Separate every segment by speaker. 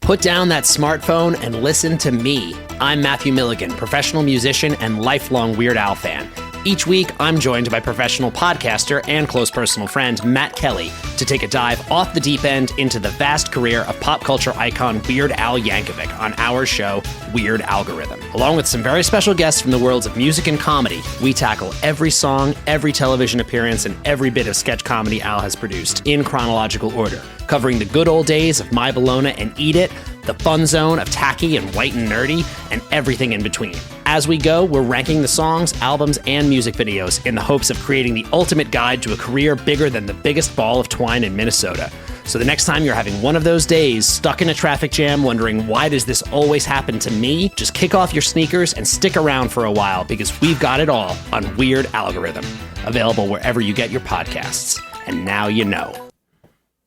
Speaker 1: Put down that smartphone and listen to me. I'm Matthew Milligan, professional musician and lifelong Weird Al fan. Each week, I'm joined by professional podcaster and close personal friend Matt Kelly to take a dive off the deep end into the vast career of pop culture icon Weird Al Yankovic on our show, Weird Algorithm. Along with some very special guests from the worlds of music and comedy, we tackle every song, every television appearance, and every bit of sketch comedy Al has produced in chronological order, covering the good old days of My Bologna and Eat It, the fun zone of tacky and white and nerdy, and everything in between. As we go, we're ranking the songs, albums, and music videos in the hopes of creating the ultimate guide to a career bigger than the biggest ball of twine in Minnesota. So the next time you're having one of those days, stuck in a traffic jam, wondering why does this always happen to me, just kick off your sneakers and stick around for a while because we've got it all on Weird Algorithm, available wherever you get your podcasts. And now you know.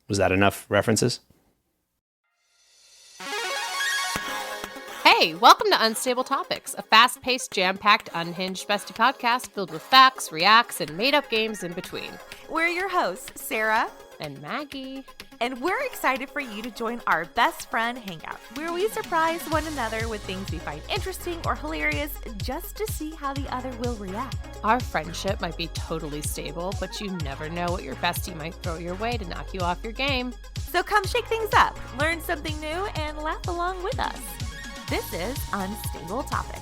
Speaker 1: Was that enough references?
Speaker 2: Hey, welcome to Unstable Topics, a fast-paced, jam-packed, unhinged bestie podcast filled with facts, reacts, and made-up games in between.
Speaker 3: We're your hosts, Sarah
Speaker 2: And Maggie.
Speaker 3: And we're excited for you to join our best friend hangout, where we surprise one another with things we find interesting or hilarious just to see how the other will react.
Speaker 2: Our friendship might be totally stable, but you never know what your bestie might throw your way to knock you off your game.
Speaker 3: So come shake things up, learn something new, and laugh along with us. This is Unstable Topics.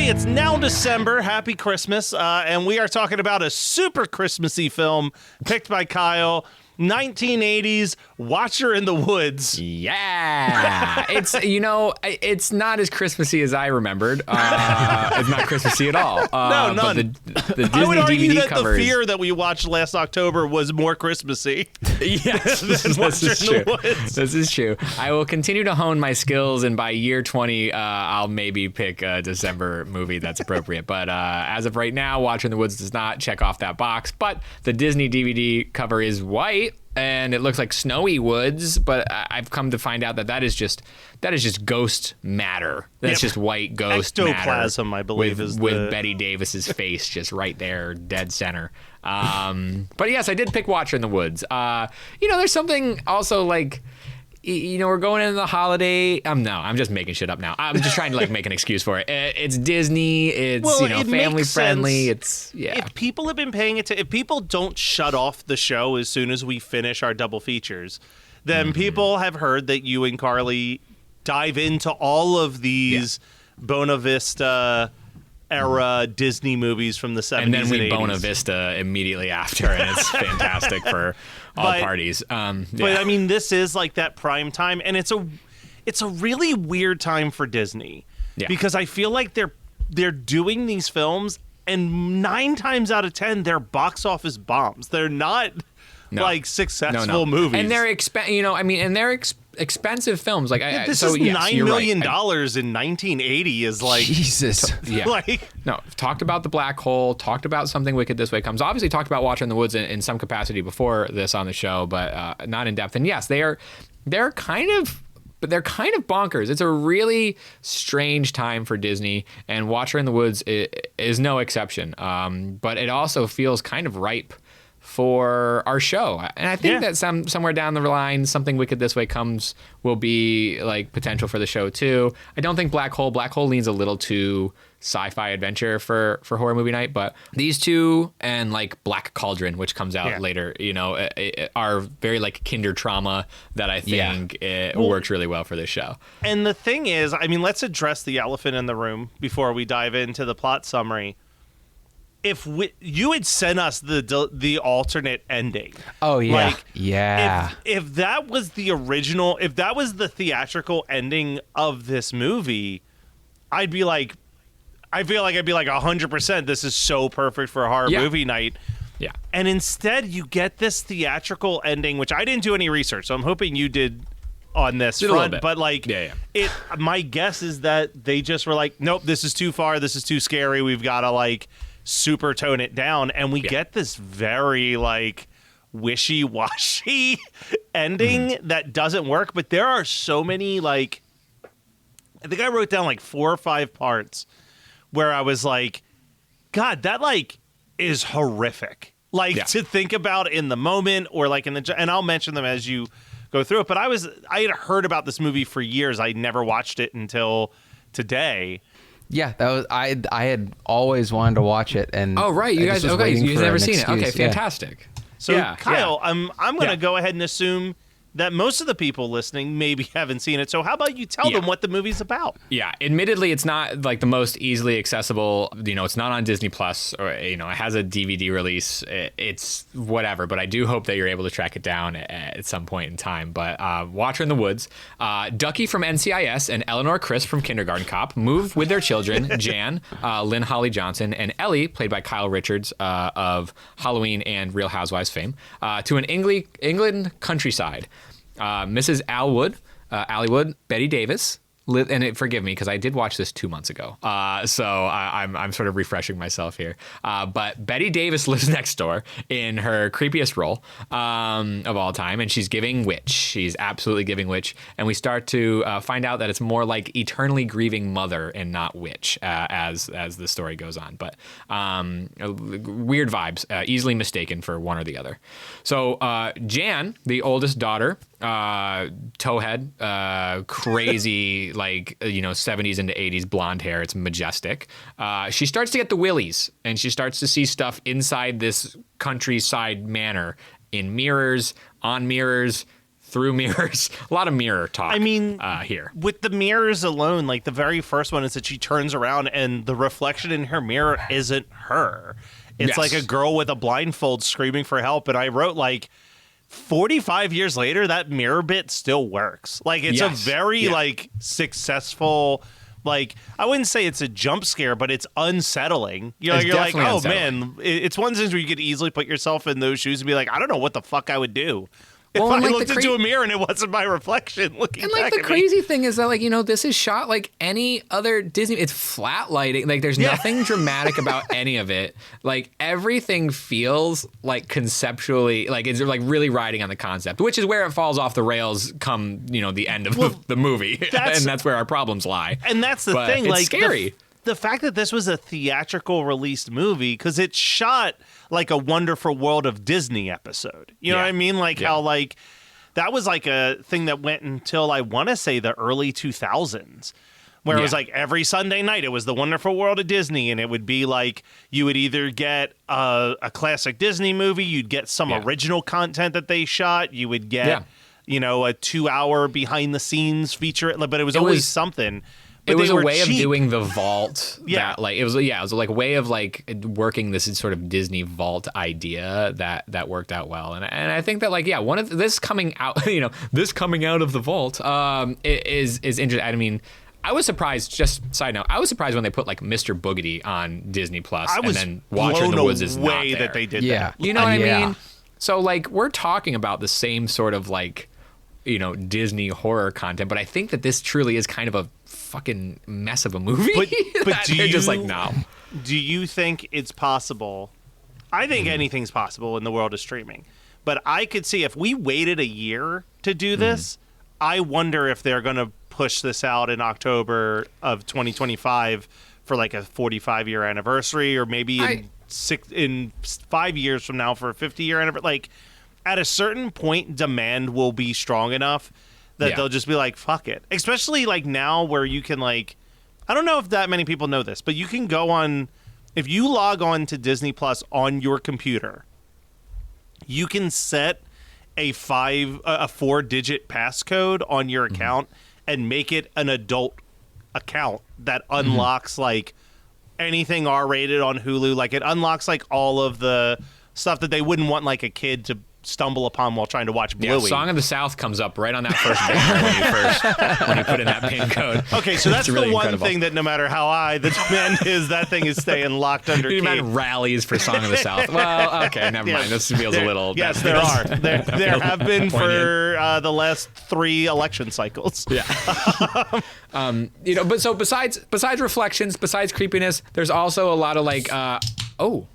Speaker 4: It's now December. Happy Christmas. And we are talking about a super Christmassy film picked by Kyle. 1980s Watcher in the Woods.
Speaker 5: Yeah. It's not as Christmassy as I remembered. It's not Christmassy at all.
Speaker 4: No, none.
Speaker 5: But the Disney
Speaker 4: I would argue
Speaker 5: DVD
Speaker 4: that
Speaker 5: covers.
Speaker 4: The Fear that we watched last October was more Christmassy.
Speaker 5: Yes,
Speaker 4: than Watcher in the Woods.
Speaker 5: This is true. I will continue to hone my skills, and by year 20, I'll maybe pick a December movie that's appropriate. But as of right now, Watcher in the Woods does not check off that box. But the Disney DVD cover is white. And it looks like snowy woods, but I've come to find out that is just ghost matter. That's just white ghost
Speaker 4: ectoplasm,
Speaker 5: matter.
Speaker 4: I believe,
Speaker 5: with Bette Davis's face just right there, dead center. But yes, I did pick Watcher in the Woods. There's something also like. We're going into the holiday. I'm just making shit up now. I'm just trying to make an excuse for it. It's Disney. It's
Speaker 4: it
Speaker 5: family friendly.
Speaker 4: Sense. If people have been paying if people don't shut off the show as soon as we finish our double features, then people have heard that you and Carly dive into all of these Bona Vista era Disney movies from the 70s and 80s.
Speaker 5: And then we Bona Vista immediately after, and it's fantastic for all parties.
Speaker 4: But I mean, this is like that prime time, and it's a really weird time for Disney because I feel like they're doing these films, and 9 times out of 10 they're box office bombs. They're not successful movies,
Speaker 5: and they're expensive films.
Speaker 4: This is $9 million in 1980 is like
Speaker 5: Jesus. Talked about The Black Hole, talked about Something Wicked This Way Comes. Obviously talked about Watcher in the Woods in some capacity before this on the show, but not in depth. And yes, they're kind of bonkers. It's a really strange time for Disney, and Watcher in the Woods is no exception. But it also feels kind of ripe for our show. And I think that somewhere down the line, Something Wicked This Way Comes will be potential for the show too. I don't think Black Hole leans a little too sci-fi adventure for horror movie night, but these two and Black Cauldron, which comes out later, are very kindertrauma that I think works really well for this show.
Speaker 4: And the thing is, let's address the elephant in the room before we dive into the plot summary. you had sent us the alternate ending.
Speaker 6: Oh yeah,
Speaker 4: like,
Speaker 6: yeah.
Speaker 4: If that was the original, if that was the theatrical ending of this movie, I feel like I'd be like 100%. This is so perfect for a horror movie night.
Speaker 5: Yeah.
Speaker 4: And instead, you get this theatrical ending, which I didn't do any research, so I'm hoping you did on this front. But like, my guess is that they just were like, nope, this is too far. This is too scary. We've got to like super tone it down, and we get this very like wishy-washy ending that doesn't work. But there are so many, like, I think I wrote down like 4 or 5 parts where I was like, God, that like is horrific. Like to think about in the moment, or like and I'll mention them as you go through it. But I had heard about this movie for years. I never watched it until today.
Speaker 6: Yeah, that was I had always wanted to watch it, and
Speaker 5: you guys you've never seen it. Okay, fantastic.
Speaker 4: So Kyle, I'm going to go ahead and assume that most of the people listening maybe haven't seen it. So how about you tell them what the movie's about?
Speaker 5: Yeah, admittedly, it's not like the most easily accessible. You know, it's not on Disney Plus, or it has a DVD release. It's whatever, but I do hope that you're able to track it down at some point in time. But Watcher in the Woods, Ducky from NCIS and Eleanor Chris from Kindergarten Cop move with their children, Jan, Lynn Holly Johnson, and Ellie, played by Kyle Richards of Halloween and Real Housewives fame, to an England countryside. Mrs. Allie Wood, Bette Davis, and forgive me because I did watch this 2 months ago, so I'm sort of refreshing myself here. But Bette Davis lives next door in her creepiest role of all time, and she's giving witch. She's absolutely giving witch, and we start to find out that it's more like eternally grieving mother and not witch as the story goes on. But weird vibes, easily mistaken for one or the other. So Jan, the oldest daughter, towhead, crazy, like, 70s into 80s blonde hair. It's majestic. She starts to get the willies, and she starts to see stuff inside this countryside manor in mirrors, on mirrors, through mirrors. A lot of mirror talk. I mean, here
Speaker 4: with the mirrors alone, like the very first one is that she turns around and the reflection in her mirror isn't her. It's like a girl with a blindfold screaming for help. And I wrote like, 45 years later, that mirror bit still works. Like, it's a very like successful, like, I wouldn't say it's a jump scare, but it's unsettling. You're like, oh man, it's one of those things where you could easily put yourself in those shoes and be like, I don't know what the fuck I would do if I looked into a mirror and it wasn't my reflection looking back at me.
Speaker 5: And like the crazy thing is that, like, this is shot like any other Disney. It's flat lighting. Like, there's nothing dramatic about any of it. Like, everything feels like conceptually, like it's like really riding on the concept, which is where it falls off the rails come, the end of the movie. And that's where our problems lie.
Speaker 4: And that's the thing.
Speaker 5: It's
Speaker 4: like,
Speaker 5: scary.
Speaker 4: The fact that this was a theatrical released movie, because it's shot like a Wonderful World of Disney episode. You know what I mean? Like how like that was like a thing that went until I want to say the early 2000s, where it was like every Sunday night it was the Wonderful World of Disney, and it would be like you would either get a classic Disney movie, you'd get some original content that they shot, you would get a 2-hour behind the scenes feature, but it was always something. But
Speaker 5: it was a way
Speaker 4: cheap.
Speaker 5: of doing the vault. That, like, it was like a way of like working this sort of Disney vault idea that worked out well. And I think that, like, one of this coming out, this coming out of the vault is interesting. I mean, I was surprised, just side note, I was surprised when they put like Mr. Boogedy on Disney Plus, and then Watcher in the Woods is not there.
Speaker 4: That they did that.
Speaker 5: You know what I mean? So, like, we're talking about the same sort of like, Disney horror content, but I think that this truly is kind of a fucking mess of a movie. But
Speaker 4: do you
Speaker 5: just like, no.
Speaker 4: Do you think it's possible? I think anything's possible in the world of streaming, but I could see if we waited a year to do this, I wonder if they're going to push this out in October of 2025 for like a 45-year anniversary, or maybe in 5 years from now for a 50-year anniversary. Like, at a certain point, demand will be strong enough that they'll just be like, fuck it. Especially like now where you can, like, I don't know if that many people know this, but you can go on, if you log on to Disney Plus on your computer, you can set a 4-digit passcode on your account and make it an adult account that unlocks like anything R-rated on Hulu. Like, it unlocks like all of the stuff that they wouldn't want like a kid to stumble upon while trying to watch Bluey.
Speaker 5: Yeah, Song of the South comes up right on that first banner when you put in that pin code.
Speaker 4: Okay, so that's
Speaker 5: really
Speaker 4: the one
Speaker 5: incredible
Speaker 4: thing that no matter how high the demand is, that thing is staying locked under key.
Speaker 5: Man rallies for Song of the South. Well, okay, never mind. This feels a little...
Speaker 4: Yes, there are. There have been for the last 3 election cycles.
Speaker 5: Yeah. But so besides reflections, besides creepiness, there's also a lot of like, what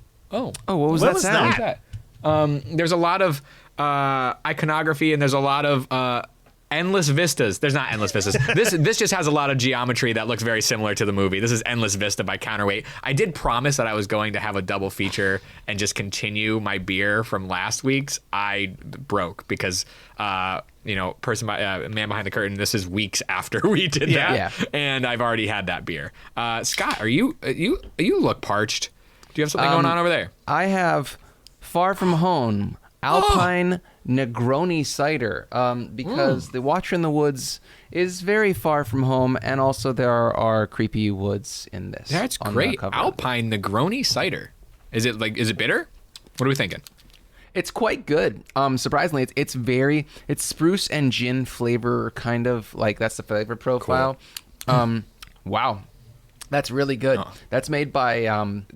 Speaker 5: was that sound? There's a lot of iconography, and there's a lot of endless vistas. There's not endless vistas. This just has a lot of geometry that looks very similar to the movie. This is Endless Vista by Counterweight. I did promise that I was going to have a double feature and just continue my beer from last week's. I broke because man behind the curtain. This is weeks after we did that, and I've already had that beer. Scott, you look parched. Do you have something going on over there?
Speaker 6: I have Far From Home Alpine Negroni cider, because the Watcher in the Woods is very far from home, and also there are creepy woods in this.
Speaker 5: That's great. Alpine Negroni cider. Is it bitter? What are we thinking?
Speaker 6: It's quite good. Surprisingly, it's spruce and gin flavor, kind of like that's the flavor profile. Cool. Wow. That's really good. Oh. That's made by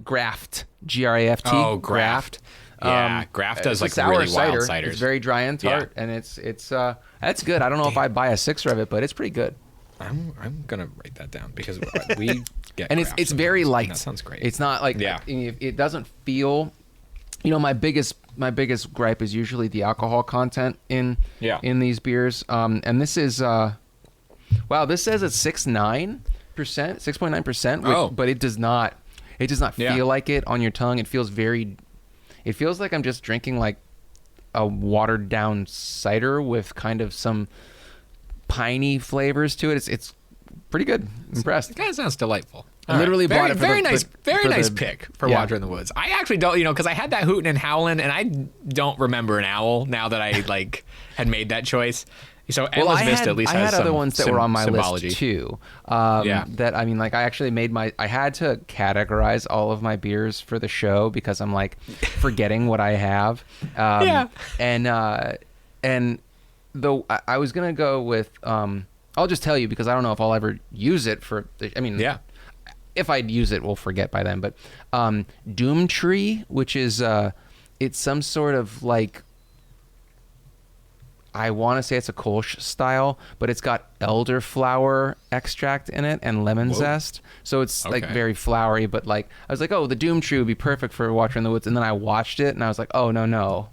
Speaker 6: Graft, Graft.
Speaker 5: Oh, Graft. Yeah, Graft does like really wild ciders.
Speaker 6: It's very dry and tart, and it's that's good. I don't know if I'd buy a 6er of it, but it's pretty good.
Speaker 5: I'm gonna write that down because we get
Speaker 6: and it's very light.
Speaker 5: That sounds great.
Speaker 6: It's not like it doesn't feel. My biggest gripe is usually the alcohol content in these beers. And this is this says it's 6.9%, but it does not feel like it on your tongue. It feels like I'm just drinking like a watered down cider with kind of some piney flavors to it. It's pretty good. Impressed.
Speaker 5: It kind of sounds delightful.
Speaker 6: I literally bought it for
Speaker 5: very nice pick for Watcher in the Woods. I actually don't, because I had that hootin' and howlin', and I don't remember an owl now that I had made that choice. So Endless Vista at least has some
Speaker 6: I had other ones that were on my
Speaker 5: symbology.
Speaker 6: list too. That I actually made I had to categorize all of my beers for the show because I'm like forgetting what I have. And though I was gonna go with I'll just tell you because I don't know if I'll ever use it for. If I use it, we'll forget by then. But Doom Tree, which is it's some sort of like. I want to say it's a Kolsch style, but it's got elderflower extract in it and lemon zest. So it's like very flowery, but like I was like, the Doom Tree would be perfect for Watcher in the Woods. And then I watched it and I was like, no.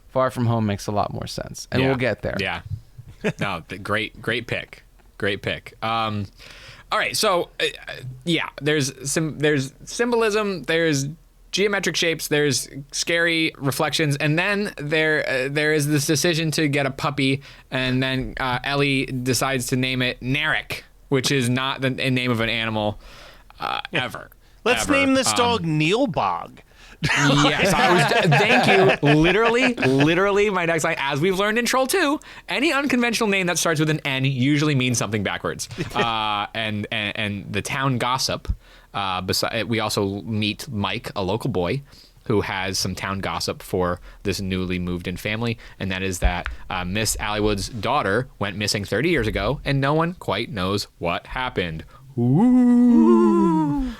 Speaker 6: Far From Home makes a lot more sense. And we'll get there.
Speaker 5: Yeah. No, great pick. Great pick. All right. So there's symbolism, there's geometric shapes, there's scary reflections, and then there is this decision to get a puppy, and then Ellie decides to name it Narek, which is not the name of an animal ever.
Speaker 4: Let's name this dog Neilbog.
Speaker 5: Yes, thank you. Literally, my next line, as we've learned in Troll 2, any unconventional name that starts with an N usually means something backwards. And the town gossip. We also meet Mike, a local boy, who has some town gossip for this newly moved in family, and that is that Miss Allywood's daughter went missing 30 years ago, and no one quite knows what happened. Ooh.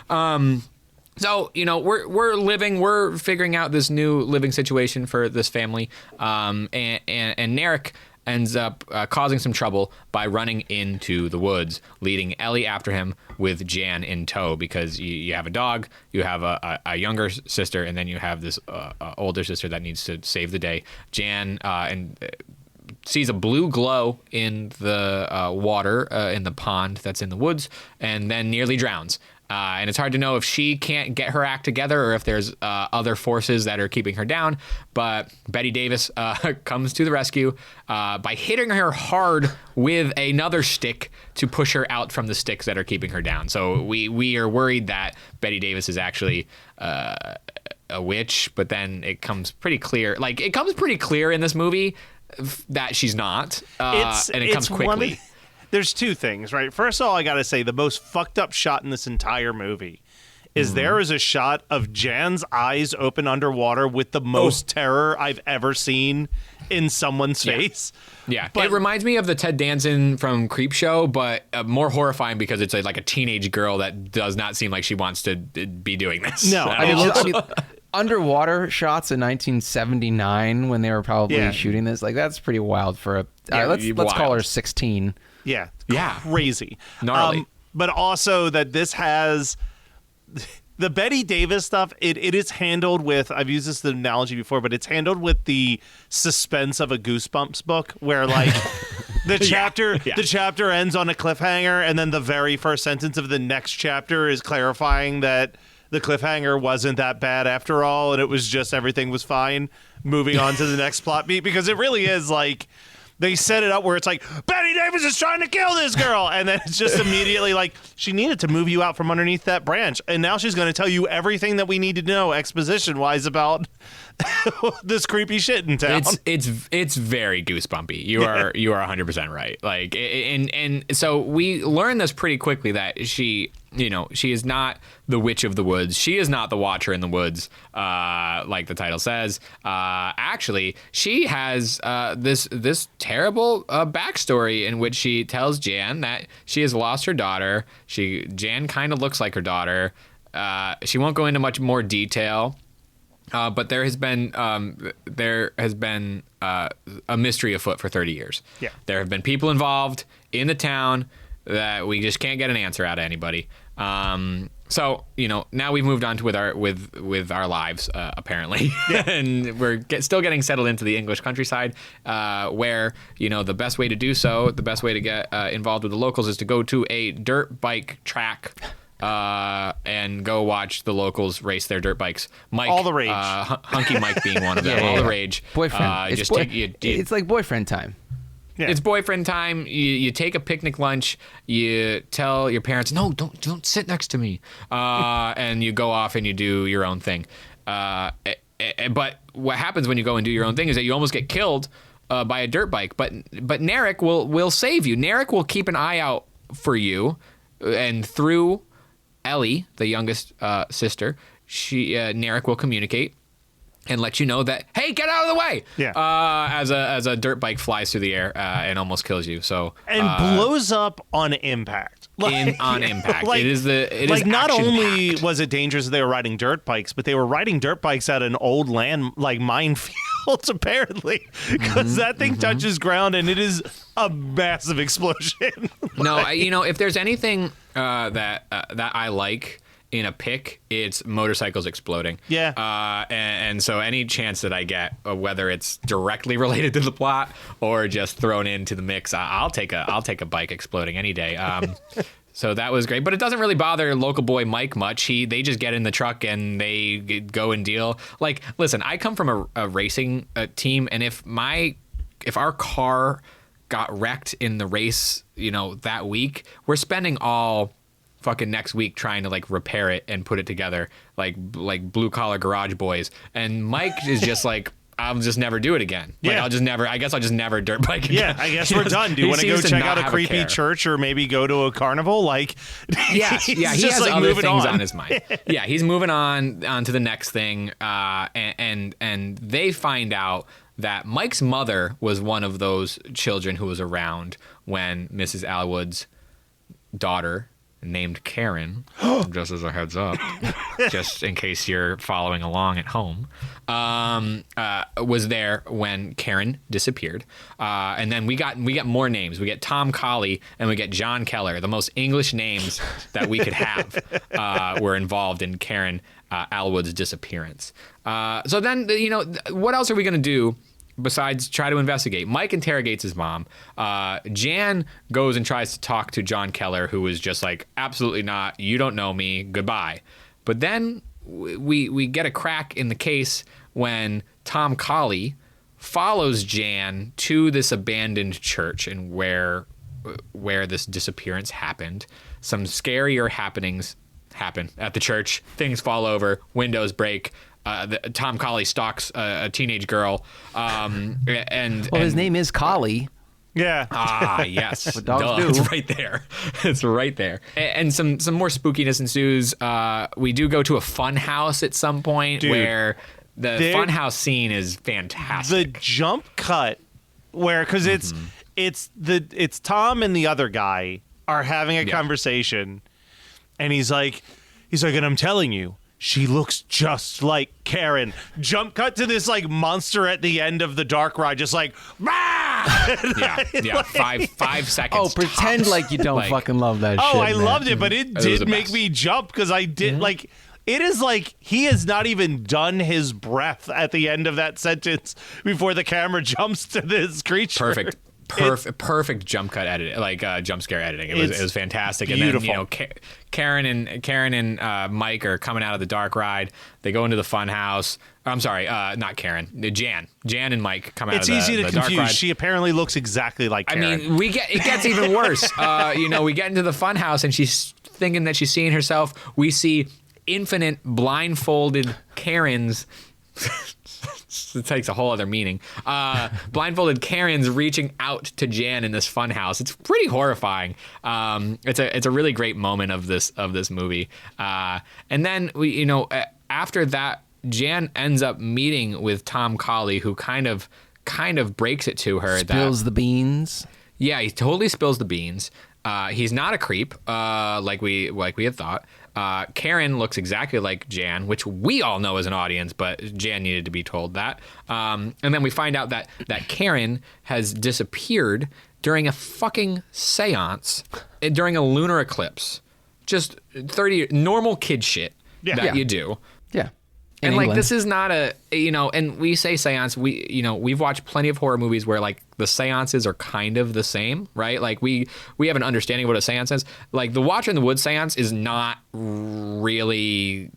Speaker 5: So, we're figuring out this new living situation for this family, and Narek ends up causing some trouble by running into the woods, leading Ellie after him with Jan in tow, because you have a dog, you have a younger sister, and then you have this older sister that needs to save the day. Jan sees a blue glow in the water in the pond that's in the woods, and then nearly drowns. And it's hard to know if she can't get her act together or if there's other forces that are keeping her down. But Bette Davis comes to the rescue by hitting her hard with another stick to push her out from the sticks that are keeping her down. So we are worried that Bette Davis is actually a witch, but then it comes pretty clear. Like, it comes pretty clear in this movie that she's not, and it comes quickly.
Speaker 4: There's two things, right? First of all, I got to say the most fucked up shot in this entire movie is there is a shot of Jan's eyes open underwater with the most terror I've ever seen in someone's face.
Speaker 5: Yeah,
Speaker 4: but
Speaker 5: it reminds me of the Ted Danson from Creepshow, but more horrifying because it's like a teenage girl that does not seem like she wants to be doing this.
Speaker 4: No,
Speaker 6: I mean, underwater shots in 1979 when they were probably shooting this, like that's pretty wild for a. Let's call her 16.
Speaker 4: Yeah, crazy,
Speaker 5: gnarly.
Speaker 4: But also that this has the Bette Davis stuff. It is handled with. I've used this analogy before, but it's handled with the suspense of a Goosebumps book, where like the chapter ends on a cliffhanger, and then the very first sentence of the next chapter is clarifying that the cliffhanger wasn't that bad after all, and it was just everything was fine. Moving on to the next plot beat, because it really is like. They set it up where it's like, Bette Davis is trying to kill this girl. And then it's just immediately like, she needed to move you out from underneath that branch. And now she's going to tell you everything that we need to know exposition-wise about this creepy shit in town.
Speaker 5: It's very goosebumpy. You are 100% right. Like, and so we learn this pretty quickly that she is not the witch of the woods. She is not the watcher in the woods, like the title says. Actually, she has this terrible backstory in which she tells Jan that she has lost her daughter. Jan kind of looks like her daughter. She won't go into much more detail. But there has been a mystery afoot for 30 years.
Speaker 4: Yeah.
Speaker 5: There have been people involved in the town that we just can't get an answer out of anybody. So now we've moved on to with our lives apparently, and we're still getting settled into the English countryside, where the best way to do so, the best way to get involved with the locals is to go to a dirt bike track. And go watch the locals race their dirt bikes. Mike,
Speaker 4: all the rage.
Speaker 5: Hunky Mike being one of them. All the rage.
Speaker 6: Boyfriend. It's like boyfriend time.
Speaker 5: Yeah. It's boyfriend time. You take a picnic lunch. You tell your parents, no, don't sit next to me. And you go off and you do your own thing. But what happens when you go and do your own thing is that you almost get killed by a dirt bike. But Narek will save you. Narek will keep an eye out for you, and through Ellie, the youngest sister, Narek will communicate and let you know that, hey, get out of the way.
Speaker 4: Yeah.
Speaker 5: As a dirt bike flies through the air and almost kills you. So
Speaker 4: and blows up on impact.
Speaker 5: On impact.
Speaker 4: Like,
Speaker 5: it is
Speaker 4: not only
Speaker 5: action-packed.
Speaker 4: was it dangerous that they were riding dirt bikes, but they were riding dirt bikes at an old minefield apparently, because that thing touches ground and it is a massive explosion.
Speaker 5: No, if there's anything that I like in a pick, it's motorcycles exploding.
Speaker 4: Yeah.
Speaker 5: And so any chance that I get, whether it's directly related to the plot or just thrown into the mix, I'll take a bike exploding any day. So that was great, but it doesn't really bother local boy Mike much. They just get in the truck and they go and deal. Like, listen, I come from a racing team, and if our car got wrecked in the race, that week, we're spending all fucking next week trying to like repair it and put it together like blue collar garage boys. And Mike is just like, I'll just never do it again. Like,
Speaker 4: Yeah.
Speaker 5: I guess I'll just never dirt bike again.
Speaker 4: Yeah, I guess we're done. Do you want to go check out a creepy church or maybe go to a carnival? Like,
Speaker 5: yes, he
Speaker 4: just
Speaker 5: has
Speaker 4: like
Speaker 5: other
Speaker 4: moving
Speaker 5: things on his mind. Yeah, he's moving on to the next thing, and they find out that Mike's mother was one of those children who was around when Mrs. Alwood's daughter, named Karen, just as a heads up, just in case you're following along at home, was there when Karen disappeared. And then we got more names. We get Tom Colley and we get John Keller. The most English names that we could have were involved in Karen Alwood's disappearance. So then, what else are we going to do besides try to investigate? Mike interrogates his mom. Jan goes and tries to talk to John Keller, who is just like, absolutely not. You don't know me. Goodbye. But then we get a crack in the case when Tom Colley follows Jan to this abandoned church and where this disappearance happened. Some scarier happenings happen at the church. Things fall over. Windows break. Tom Colley stalks a teenage girl, and
Speaker 6: his name is Colley.
Speaker 4: Yeah.
Speaker 5: Yes.
Speaker 6: What dogs do.
Speaker 5: It's right there. It's right there. And some more spookiness ensues. We do go to a fun house at some point.
Speaker 4: Dude,
Speaker 5: where the fun house scene is fantastic.
Speaker 4: The jump cut where, because it's Tom and the other guy are having a conversation, and he's like, and I'm telling you, she looks just like Karen. Jump cut to this like monster at the end of the dark ride, just like,
Speaker 5: yeah. 5 seconds.
Speaker 6: Oh, pretend
Speaker 5: tops.
Speaker 6: like you don't fucking love that shit.
Speaker 4: Oh, I
Speaker 6: man.
Speaker 4: loved it, but it
Speaker 5: was
Speaker 4: did
Speaker 5: the
Speaker 4: make
Speaker 5: best.
Speaker 4: me jump because I did like. It is like he has not even done his breath at the end of that sentence before the camera jumps to this creature.
Speaker 5: Perfect jump cut editing, like jump scare editing. It was fantastic.
Speaker 4: Beautiful.
Speaker 5: And then Karen and Mike are coming out of the dark ride. They go into the fun house. I'm sorry, not Karen. Jan and Mike come out.
Speaker 4: It's
Speaker 5: of the
Speaker 4: easy to
Speaker 5: the dark
Speaker 4: confuse.
Speaker 5: ride.
Speaker 4: She apparently looks exactly like Karen.
Speaker 5: I mean, it gets even worse. We get into the fun house and she's thinking that she's seeing herself. We see infinite blindfolded Karens. It takes a whole other meaning. Blindfolded Karens reaching out to Jan in this fun house. It's pretty horrifying. It's a really great moment of this movie. And then after that, Jan ends up meeting with Tom Colley, who kind of breaks it to her.
Speaker 6: Spills the beans.
Speaker 5: Yeah, he totally spills the beans. He's not a creep, like we had thought. Karen looks exactly like Jan, which we all know as an audience, but Jan needed to be told that. And then we find out that Karen has disappeared during a fucking seance during a lunar eclipse. Just 30 normal kid shit that you do.
Speaker 6: Yeah.
Speaker 5: And like, this is not and we say seance, we've watched plenty of horror movies where like the seances are kind of the same, right? Like we have an understanding of what a seance is. Like the Watcher in the Woods seance is not really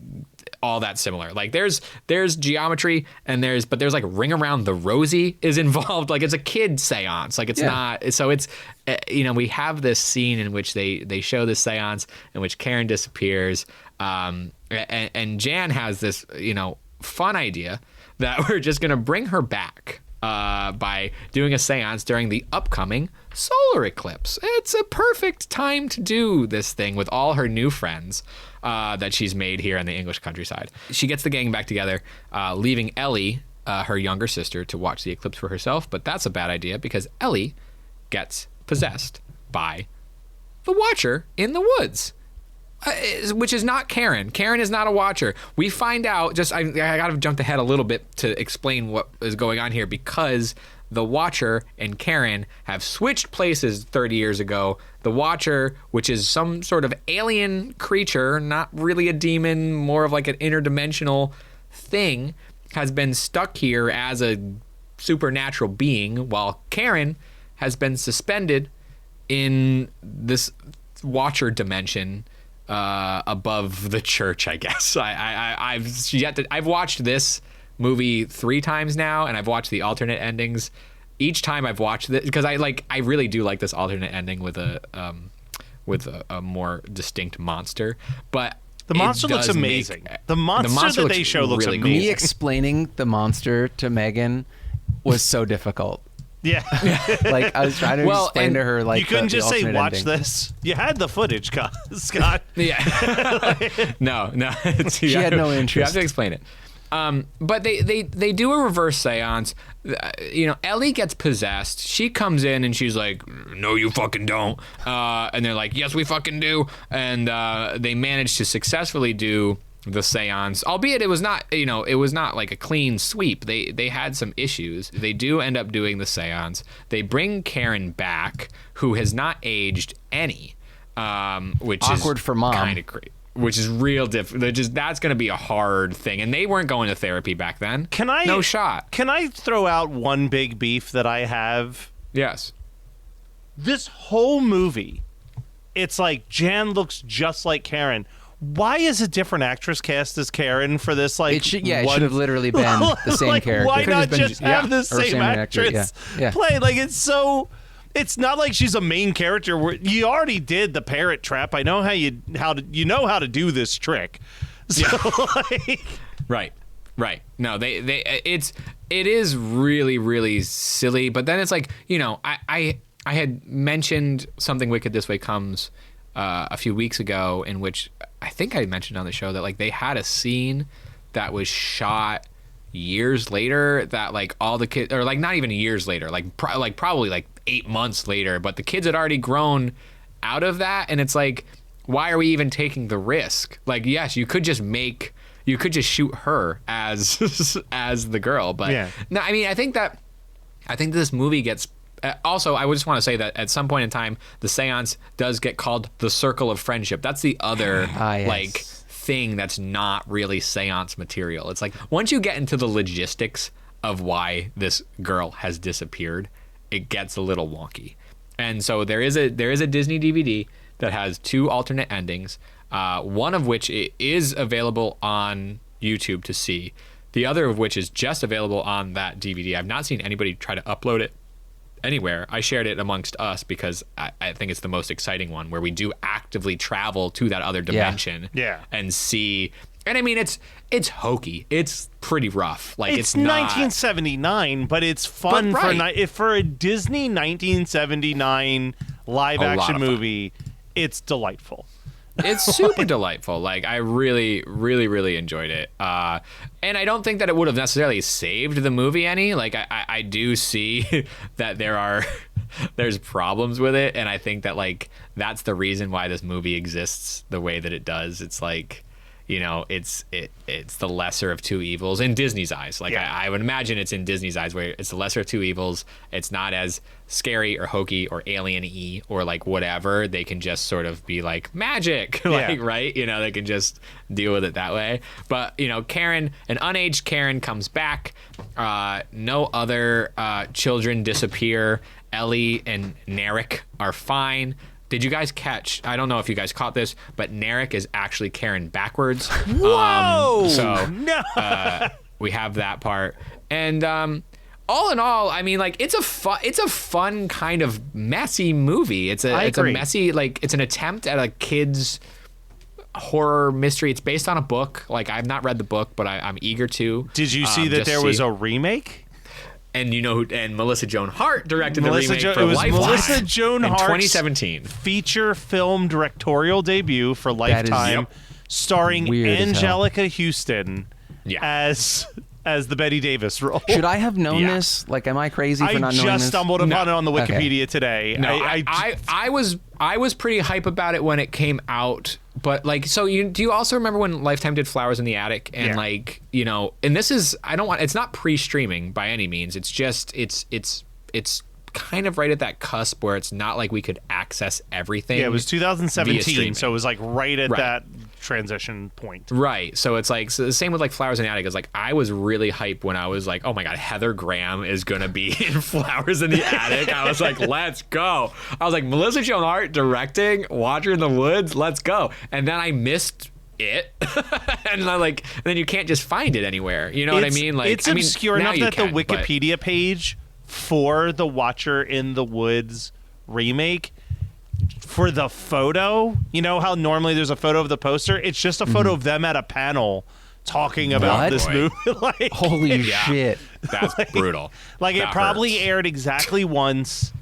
Speaker 5: all that similar. Like there's geometry and there's like Ring Around the Rosie is involved. Like it's a kid seance. Like it's not, so it's, we have this scene in which they show this seance in which Karen disappears. And Jan has this, fun idea that we're just going to bring her back by doing a seance during the upcoming solar eclipse. It's a perfect time to do this thing with all her new friends that she's made here in the English countryside. She gets the gang back together, leaving Ellie, her younger sister, to watch the eclipse for herself. But that's a bad idea because Ellie gets possessed by the Watcher in the Woods. Which is not Karen. Karen is not a Watcher. We find out, I got to jump ahead a little bit to explain what is going on here, because the Watcher and Karen have switched places 30 years ago. The Watcher, which is some sort of alien creature, not really a demon, more of like an interdimensional thing, has been stuck here as a supernatural being, while Karen has been suspended in this Watcher dimension above the church, I guess. I've watched this movie 3 times now, and I've watched the alternate endings. Each time I've watched this, because I really do like this alternate ending with a more distinct monster. But
Speaker 4: the monster looks amazing. The monster that they show looks
Speaker 5: really
Speaker 4: amazing.
Speaker 6: Me explaining the monster to Megan was so difficult.
Speaker 4: Yeah.
Speaker 6: Like I was trying to explain to her, like,
Speaker 4: you couldn't just say, "Watch
Speaker 6: ending."
Speaker 4: this." You had the footage, Scott.
Speaker 5: Yeah. No.
Speaker 6: She had no interest.
Speaker 5: You have to explain it. But they do a reverse seance. Ellie gets possessed. She comes in and she's like, "No, you fucking don't." And they're like, "Yes, we fucking do." And they manage to successfully do the seance, albeit it was not like a clean sweep. They had some issues. They do end up doing the seance. They bring Karen back, who has not aged any, which
Speaker 6: awkward
Speaker 5: is
Speaker 6: for mom.
Speaker 5: Kind of crazy. Which is real difficult. That's going to be a hard thing. And they weren't going to therapy back then. No shot.
Speaker 4: Can I throw out one big beef that I have?
Speaker 5: Yes.
Speaker 4: This whole movie, it's like Jan looks just like Karen. Why is a different actress cast as Karen for this? Like,
Speaker 6: it should have literally been the same character.
Speaker 4: Why not just have the
Speaker 6: Or
Speaker 4: same actress play? Like, it's not like she's a main character. Where you already did the parrot trap. I know how to do this trick. So
Speaker 5: Right. No, it is really, really silly. But then it's like, I had mentioned Something Wicked This Way Comes a few weeks ago, in which I think I mentioned on the show that like they had a scene that was shot years later, that like all the kids, or like not even years later, like probably like 8 months later, but the kids had already grown out of that, and it's like, why are we even taking the risk? Like, yes, you could just shoot her as as the girl, but no, I mean, I think this movie gets. Also, I would just want to say that at some point in time, the seance does get called the Circle of Friendship. That's the other
Speaker 6: yes.
Speaker 5: like thing that's not really seance material. It's like once you get into the logistics of why this girl has disappeared, it gets a little wonky. And so there is a Disney DVD that has 2 alternate endings, one of which is available on YouTube to see, the other of which is just available on that DVD. I've not seen anybody try to upload it anywhere. I shared it amongst us because I think it's the most exciting one, where we do actively travel to that other dimension and see. And I mean, it's hokey. It's pretty rough. Like it's not
Speaker 4: 1979, but it's fun for a Disney 1979 live action movie. It's delightful.
Speaker 5: It's super delightful. Like I really, really, really enjoyed it. And I don't think that it would have necessarily saved the movie any. Like I do see that there's problems with it, and I think that like that's the reason why this movie exists the way that it does. It's like, you know, it's the lesser of two evils in Disney's eyes. Like I would imagine it's in Disney's eyes, where it's the lesser of two evils. It's not as scary or hokey or alien-y or like whatever. They can just sort of be like magic, like right? You know, they can just deal with it that way. But you know, Karen, an unaged Karen, comes back. No other children disappear. Ellie and Narek are fine. Did you guys catch? I don't know if you guys caught this, but Narek is actually Karen backwards.
Speaker 4: Whoa!
Speaker 5: No. We have that part, and all in all, I mean, like it's a fun kind of messy movie. It's a messy, like it's an attempt at a kid's horror mystery. It's based on a book. Like I've not read the book, but I'm eager to.
Speaker 4: Did you see that there was a remake?
Speaker 5: And you know who? And Melissa Joan Hart directed the remake for Lifetime.
Speaker 4: Melissa Joan Hart's
Speaker 5: 2017
Speaker 4: feature film directorial debut for Lifetime, starring Angelica Houston as the Bette Davis role.
Speaker 6: Should I have known this? Like, am I crazy for not knowing this?
Speaker 4: I just stumbled upon it on the Wikipedia today.
Speaker 5: No, I was pretty hype about it when it came out. But like, so do you also remember when Lifetime did Flowers in the Attic? And like, you know, and this is, it's not pre-streaming by any means. It's just, it's kind of right at that cusp where it's not like we could access everything.
Speaker 4: Yeah, it was 2017, so it was like right at that transition point.
Speaker 5: Right. So it's like, so the same with like Flowers in the Attic. It's like, I was really hyped when I was like, oh my God, Heather Graham is going to be in Flowers in the Attic. I was like, let's go. I was like, Melissa Joan Hart directing Watcher in the Woods, let's go. And then I missed it. And then you can't just find it anywhere. You know what I mean? Like,
Speaker 4: it's obscure enough that the Wikipedia page for the Watcher in the Woods remake, for the photo, you know how normally there's a photo of the poster? It's just a photo of them at a panel talking about this movie. Like,
Speaker 6: holy shit.
Speaker 5: That's like, brutal.
Speaker 4: Like that it probably hurts. Aired exactly once.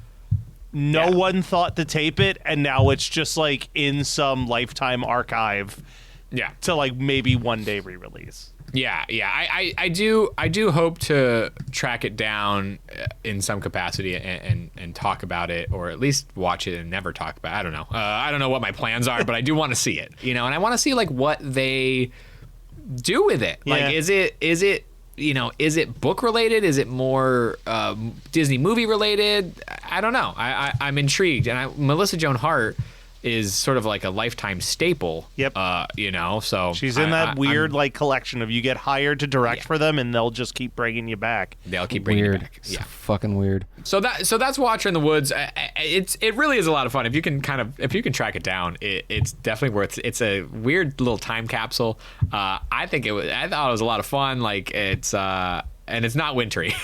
Speaker 4: No one thought to tape it, and now it's just like in some Lifetime archive. Yeah. To like maybe one day re-release.
Speaker 5: Yeah. I do hope to track it down in some capacity and talk about it, or at least watch it and never talk about it. I don't know. I don't know what my plans are, but I do want to see it, you know, and I want to see like what they do with it. Like, is it, you know, is it book related? Is it more Disney movie related? I don't know. I'm intrigued. And Melissa Joan Hart is sort of like a Lifetime staple. Yep. You know, so
Speaker 4: she's in that weird like collection of you get hired to direct for them, and they'll just keep bringing you back.
Speaker 5: They'll keep bringing you back.
Speaker 6: Yeah, fucking weird.
Speaker 5: So that's Watcher in the Woods. It really is a lot of fun if you can track it down. It's definitely worth. It's a weird little time capsule. I thought it was a lot of fun. Like it's and it's not wintry.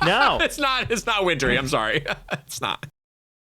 Speaker 4: No,
Speaker 5: it's not wintry. I'm sorry, it's not.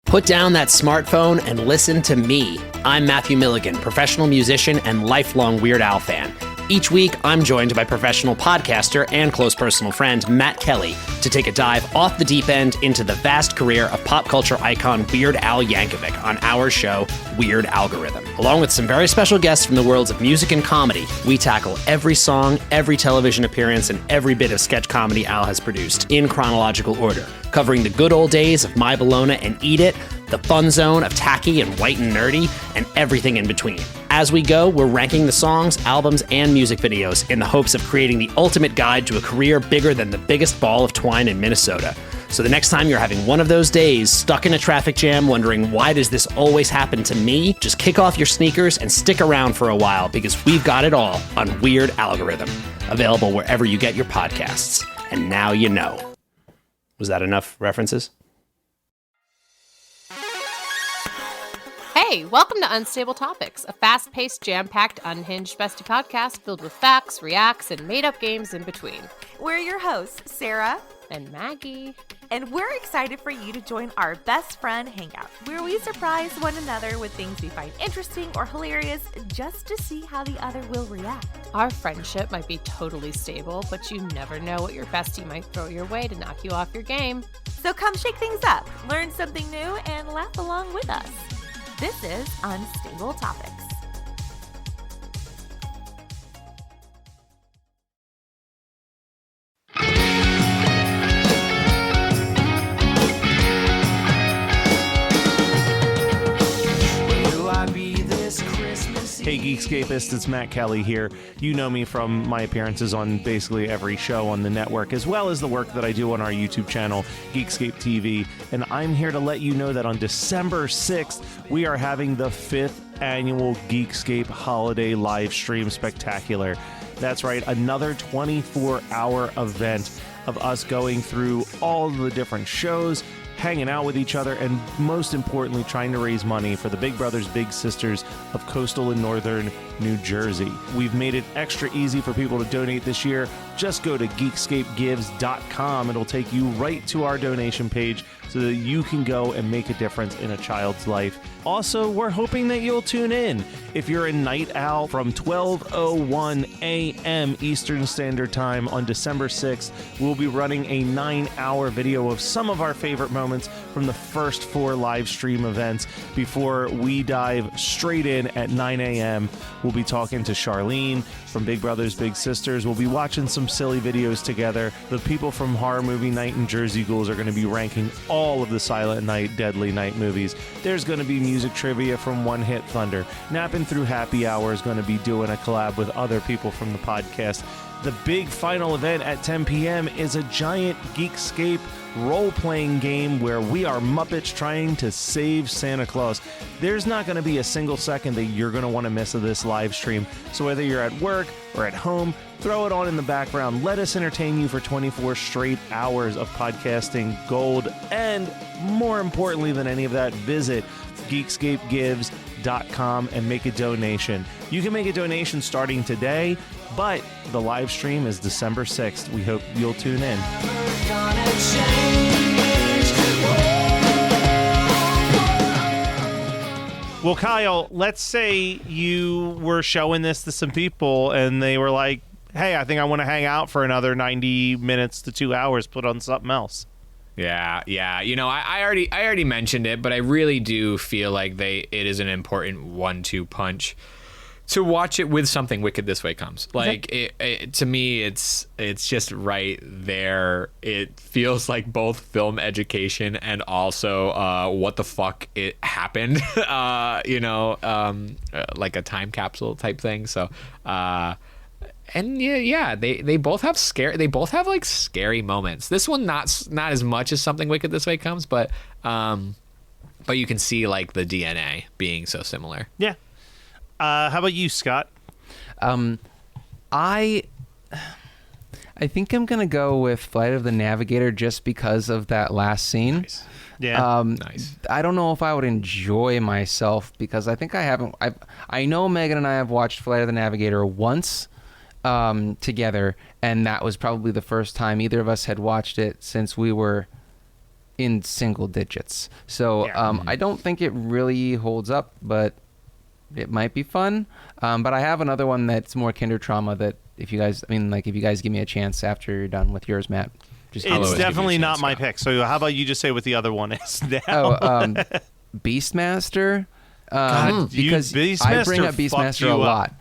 Speaker 1: Put down that smartphone and listen to me. I'm Matthew Milligan, professional musician and lifelong Weird Al fan. Each week, I'm joined by professional podcaster and close personal friend Matt Kelly to take a dive off the deep end into the vast career of pop culture icon Weird Al Yankovic on our show, Weird Algorithm. Along with some very special guests from the worlds of music and comedy, we tackle every song, every television appearance, and every bit of sketch comedy Al has produced in chronological order, covering the good old days of My Bologna and Eat It, the fun zone of tacky and white and nerdy, and everything in between. As we go, we're ranking the songs, albums, and music videos in the hopes of creating the ultimate guide to a career bigger than the biggest ball of twine in Minnesota. So the next time you're having one of those days, stuck in a traffic jam, wondering why does this always happen to me, just kick off your sneakers and stick around for a while because we've got it all on Weird Algorithm, available wherever you get your podcasts. And now you know. Was that enough references?
Speaker 2: Hey, welcome to Unstable Topics, a fast-paced, jam-packed, unhinged bestie podcast filled with facts, reacts, and made-up games in between.
Speaker 3: We're your hosts, Sarah
Speaker 2: And Maggie.
Speaker 3: and we're excited for you to join our best friend hangout, where we surprise one another with things we find interesting or hilarious just to see how the other will react.
Speaker 2: Our friendship might be totally stable, but you never know what your bestie might throw your way to knock you off your game.
Speaker 3: So come shake things up, learn something new, and laugh along with us. This is Unstable Topics.
Speaker 4: Hey Geekscapists, it's Matt Kelly here. You know me from my appearances on basically every show on the network, as well as the work that I do on our YouTube channel, Geekscape TV. And I'm here to let you know that on December 6th, we are having the 5th annual Geekscape Holiday Live Stream Spectacular. That's right, another 24-hour event of us going through all the different shows, hanging out with each other, and most importantly, trying to raise money for the Big Brothers Big Sisters of coastal and northern New Jersey. We've made it extra easy for people to donate this year. Just go to geekscapegives.com. It'll take you right to our donation page so that you can go and make a difference in a child's life. Also, we're hoping that you'll tune in. If you're a night owl, from 12:01 a.m. Eastern Standard Time on December 6th, we'll be running a 9-hour video of some of our favorite moments from the first 4 live stream events before we dive straight in at 9 a.m. We'll be talking to Charlene from Big Brothers Big Sisters. We'll be watching some silly videos together. The people from Horror Movie Night and Jersey Ghouls are going to be ranking all of the Silent Night, Deadly Night movies. There's going to be music trivia from One Hit Thunder. Napping Through Happy Hour is going to be doing a collab with other people from the podcast. The big final event at 10 p.m. is a giant Geekscape role-playing game where we are Muppets trying to save Santa Claus. There's not going to be a single second that you're going to want to miss of this live stream. So whether you're at work or at home, throw it on in the background. Let us entertain you for 24 straight hours of podcasting gold. And more importantly than any of that, visit geekscapegives.com and make a donation. You can make a donation starting today, but the live stream is December 6th. We hope you'll tune in. Well, Kyle, let's say you were showing this to some people and they were like, hey, I think I want to hang out for another 90 minutes to 2 hours, put on something else.
Speaker 5: Yeah. You know, I already mentioned it, but I really do feel like it is an important 1-2 punch to watch it with something Wicked This Way Comes. Like it to me, it's just right there. It feels like both film education and also what the fuck it happened. Like a time capsule type thing. So. And they both have like scary moments. This one not as much as Something Wicked This Way Comes, but you can see like the DNA being so similar.
Speaker 4: Yeah. How about you, Scott?
Speaker 6: I think I'm gonna go with Flight of the Navigator just because of that last scene.
Speaker 5: Nice.
Speaker 4: Yeah.
Speaker 5: Nice.
Speaker 6: I don't know if I would enjoy myself because I think I haven't. I know Megan and I have watched Flight of the Navigator once. Together, and that was probably the first time either of us had watched it since we were in single digits. So I don't think it really holds up, but it might be fun. But I have another one that's more kindertrauma that if you guys give me a chance after you're done with yours, Matt. Just
Speaker 4: It's definitely not my pick. So how about you just say what the other one is now?
Speaker 6: Beastmaster.
Speaker 4: God,
Speaker 6: because
Speaker 4: Beastmaster
Speaker 6: I bring up Beastmaster a lot.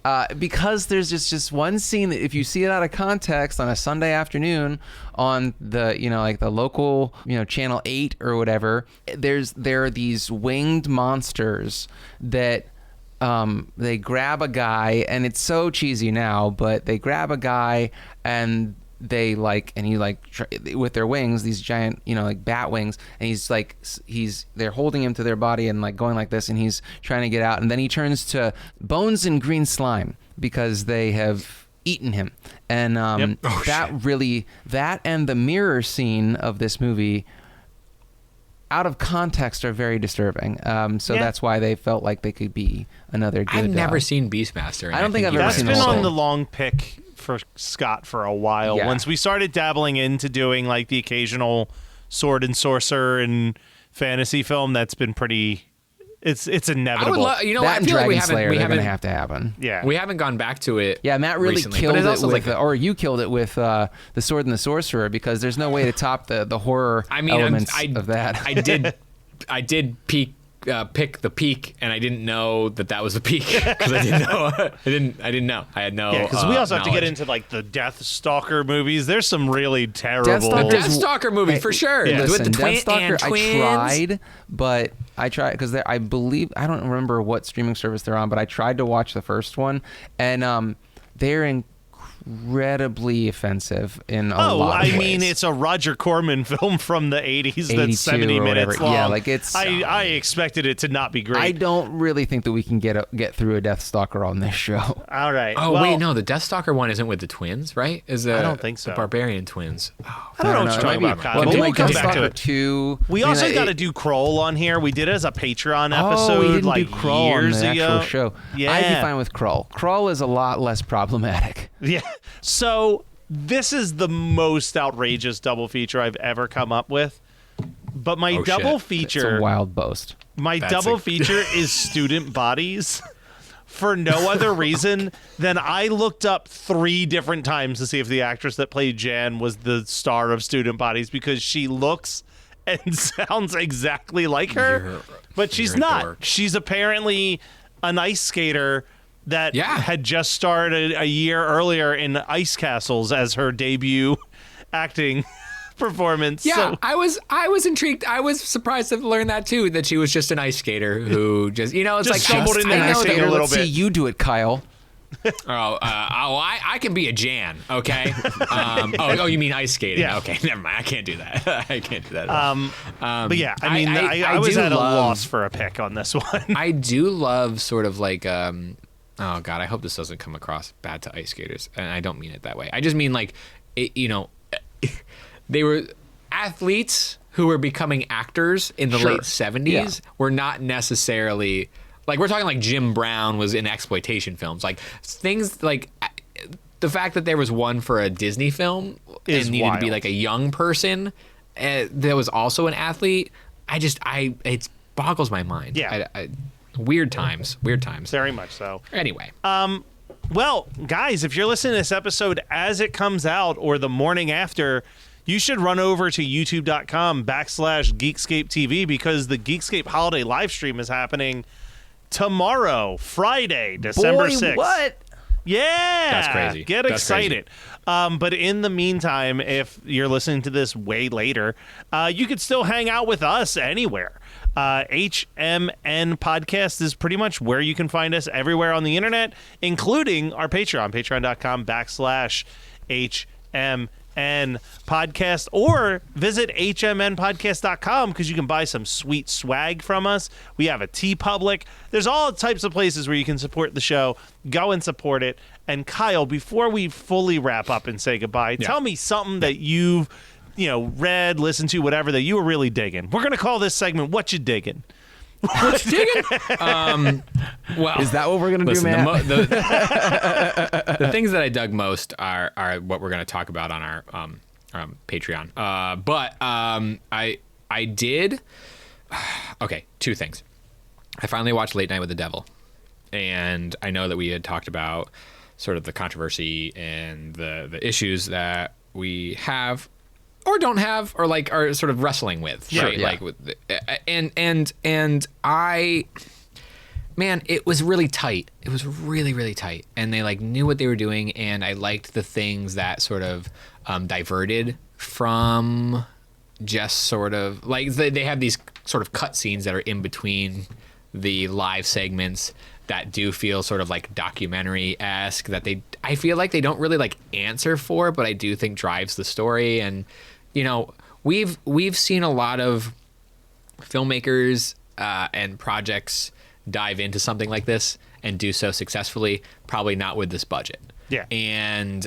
Speaker 4: up.
Speaker 6: Because there's just one scene that if you see it out of context on a Sunday afternoon on the the local channel 8 or whatever, there are these winged monsters that they grab a guy, and it's so cheesy now, but they grab a guy and they with their wings, these giant bat wings, and they're holding him to their body and going like this, and he's trying to get out, and then he turns to bones and green slime because they have eaten him. And that and the mirror scene of this movie out of context are very disturbing. That's why they felt like they could be another good.
Speaker 5: I've never seen Beastmaster.
Speaker 6: I don't think I've ever seen it.
Speaker 4: That's been on the long pick for Scott for a while.
Speaker 6: Yeah.
Speaker 4: Once we started dabbling into doing the occasional sword and sorcerer and fantasy film, that's been pretty. It's inevitable.
Speaker 6: That and Dragon Slayer, they're going to have to happen.
Speaker 4: Yeah,
Speaker 5: we haven't gone back to it.
Speaker 6: Yeah, Matt really
Speaker 5: recently,
Speaker 6: killed it with, or you killed it with the Sword and the Sorcerer, because there's no way to top the horror elements of that.
Speaker 5: I did pick the peak, and I didn't know that was a peak because I didn't know. I didn't know. I had no.
Speaker 4: Yeah, because we also have to get into the Death Stalker movies. There's some really terrible.
Speaker 5: The Death Stalker movie for sure.
Speaker 6: Yeah.
Speaker 5: With the
Speaker 6: Death Stalker,
Speaker 5: twins.
Speaker 6: I tried because I believe, I don't remember what streaming service they're on, but I tried to watch the first one, and they're incredibly offensive in a lot of ways.
Speaker 4: I mean, it's a Roger Corman film from the 80s that's 70 minutes long.
Speaker 6: Yeah, it's.
Speaker 4: I expected it to not be great.
Speaker 6: I don't really think that we can get through a Death Stalker on this show.
Speaker 4: All right.
Speaker 5: Oh, wait, no, the Death Stalker one isn't with the twins, right?
Speaker 4: I don't think so.
Speaker 5: The Barbarian twins. Oh,
Speaker 4: I don't know what you're talking about, Kyle.
Speaker 6: Well,
Speaker 4: We'll come
Speaker 6: Death
Speaker 4: back to
Speaker 6: Stalker
Speaker 4: it.
Speaker 6: 2.
Speaker 4: We also got to do Kroll on here. We did it as a Patreon episode
Speaker 6: we didn't do Kroll
Speaker 4: years
Speaker 6: on the
Speaker 4: ago.
Speaker 6: actual show.
Speaker 4: Yeah.
Speaker 6: I'd be fine with Kroll. Kroll is a lot less problematic.
Speaker 4: Yeah. So this is the most outrageous double feature I've ever come up with. But my double feature...
Speaker 6: It's a wild boast.
Speaker 4: My double feature is Student Bodies for no other reason than I looked up 3 different times to see if the actress that played Jan was the star of Student Bodies, because she looks and sounds exactly like her, but she's not.
Speaker 5: Dork.
Speaker 4: She's apparently an ice skater that had just started a year earlier in Ice Castles as her debut acting performance.
Speaker 5: Yeah,
Speaker 4: so.
Speaker 5: I was intrigued. I was surprised to learn that too, that she was just an ice skater who it's
Speaker 4: just
Speaker 5: like
Speaker 4: stumbled in the ice skating a little
Speaker 6: Let's
Speaker 4: bit.
Speaker 6: see you do it, Kyle.
Speaker 5: I can be a Jan, okay? You mean ice skating?
Speaker 4: Yeah.
Speaker 5: Okay, never mind. I can't do that. I can't do that.
Speaker 4: But yeah, I mean, I was at a loss for a pick on this one.
Speaker 5: I do love sort of oh God, I hope this doesn't come across bad to ice skaters, and I don't mean it that way. I just mean they were athletes who were becoming actors in the late 70s were not necessarily we're talking Jim Brown was in exploitation films, things the fact that there was one for a Disney film
Speaker 4: is
Speaker 5: and needed
Speaker 4: wild.
Speaker 5: to be a young person that was also an athlete. It boggles my mind.
Speaker 4: Yeah.
Speaker 5: Weird times.
Speaker 4: Very much so.
Speaker 5: Anyway.
Speaker 4: Well, guys, if you're listening to this episode as it comes out or the morning after, you should run over to youtube.com/Geekscape TV, because the Geekscape holiday live stream is happening tomorrow, Friday, December 6th.
Speaker 6: What?
Speaker 4: Yeah.
Speaker 5: That's crazy.
Speaker 4: Get
Speaker 5: That's
Speaker 4: excited. But in the meantime, if you're listening to this way later, you could still hang out with us anywhere. HMN Podcast is pretty much where you can find us everywhere on the internet, including our Patreon, patreon.com/HMN Podcast, or visit hmnpodcast.com because you can buy some sweet swag from us. We have a TeePublic. There's all types of places where you can support the show. Go and support it. And Kyle, before we fully wrap up and say goodbye, tell me something that you've read, listened to, whatever, that you were really digging. We're going to call this segment What You Digging.
Speaker 5: What you digging? Well,
Speaker 6: is that what we're going to do, Matt?
Speaker 5: The things that I dug most are what we're going to talk about on our Patreon. But I did. Okay, 2 things. I finally watched Late Night with the Devil. And I know that we had talked about sort of the controversy and the issues that we have or don't have or like are sort of wrestling with.
Speaker 6: Sure,
Speaker 5: right?
Speaker 6: yeah.
Speaker 5: Like with and I, man, it was really tight. It was really, really tight. And they like knew what they were doing. And I liked the things that sort of diverted from just sort of like they have these sort of cut scenes that are in between the live segments that do feel sort of like documentary-esque that I feel like they don't really like answer for, but I do think drives the story. And, you know, we've seen a lot of filmmakers and projects dive into something like this and do so successfully, probably not with this budget.
Speaker 4: Yeah.
Speaker 5: And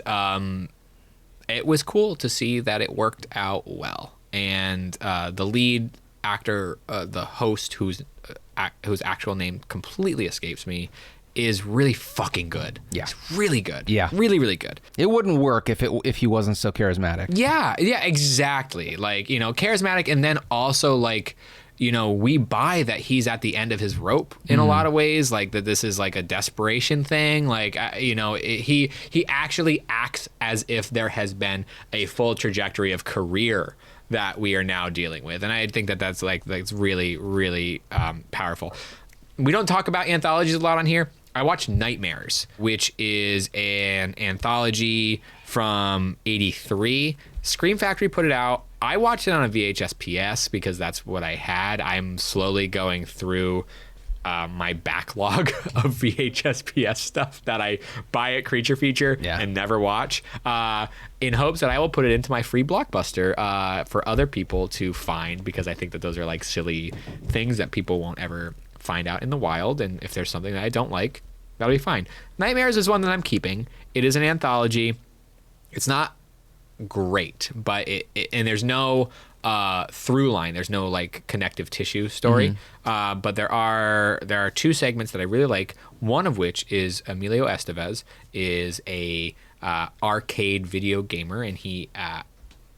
Speaker 5: it was cool to see that it worked out well. And the lead actor, the host, whose actual name completely escapes me, is really fucking good.
Speaker 6: Yeah.
Speaker 5: He's really good.
Speaker 6: Yeah.
Speaker 5: Really, really good.
Speaker 6: It wouldn't work if he wasn't so charismatic.
Speaker 5: Yeah, exactly. Like, you know, charismatic, and then also like, you know, we buy that he's at the end of his rope in a lot of ways, like that this is like a desperation thing. Like, you know, he actually acts as if there has been a full trajectory of career that we are now dealing with. And I think that that's really, really powerful. We don't talk about anthologies a lot on here. I watched Nightmares, which is an anthology from '83. Scream Factory put it out. I watched it on a VHS PS because that's what I had. I'm slowly going through my backlog of VHS PS stuff that I buy at Creature Feature and never watch, in hopes that I will put it into my free Blockbuster for other people to find, because I think that those are like silly things that people won't ever find out in the wild. And if there's something that I don't like, that'll be fine. Nightmares is one that I'm keeping. It is an anthology. It's not great, but and there's no through line. There's no like connective tissue story. But there are two segments that I really like. One of which is Emilio Estevez is a arcade video gamer, and he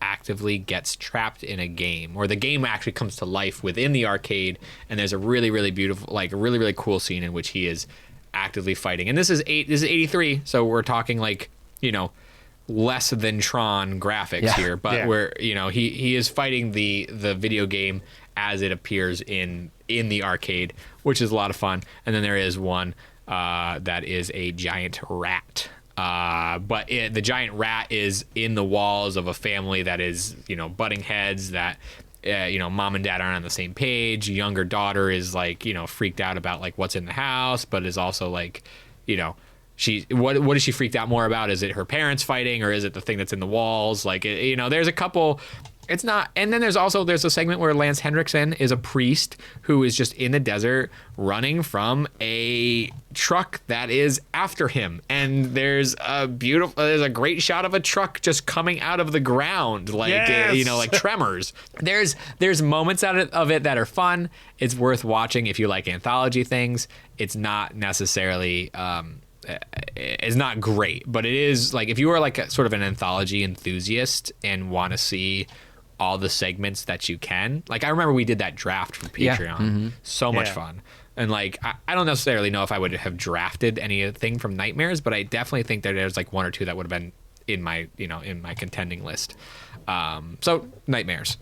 Speaker 5: actively gets trapped in a game, or the game actually comes to life within the arcade. And there's a really, really beautiful, like a really, really cool scene in which he is actively fighting. And this is 83, so we're talking like, you know, less than Tron graphics here, but where, you know, he is fighting the video game as it appears in the arcade, which is a lot of fun. And then there is one that is a giant rat. But the giant rat is in the walls of a family that is, you know, butting heads, that you know, mom and dad aren't on the same page. Younger daughter is like, you know, freaked out about like what's in the house, but is also like, you know, what is she freaked out more about? Is it her parents fighting, or is it the thing that's in the walls? Like, you know, there's a couple. It's not. And then there's a segment where Lance Henriksen is a priest who is just in the desert running from a truck that is after him. And there's a great shot of a truck just coming out of the ground, like, you know, like Tremors. There's moments of it that are fun. It's worth watching if you like anthology things. It's not necessarily, it's not great, but it is like, if you are like a sort of an anthology enthusiast and want to see all the segments that you can, like, I remember we did that draft for Patreon. So much fun. And like, I don't necessarily know if I would have drafted anything from Nightmares, but I definitely think that there's like one or two that would have been in my, you know, in my contending list. So Nightmares.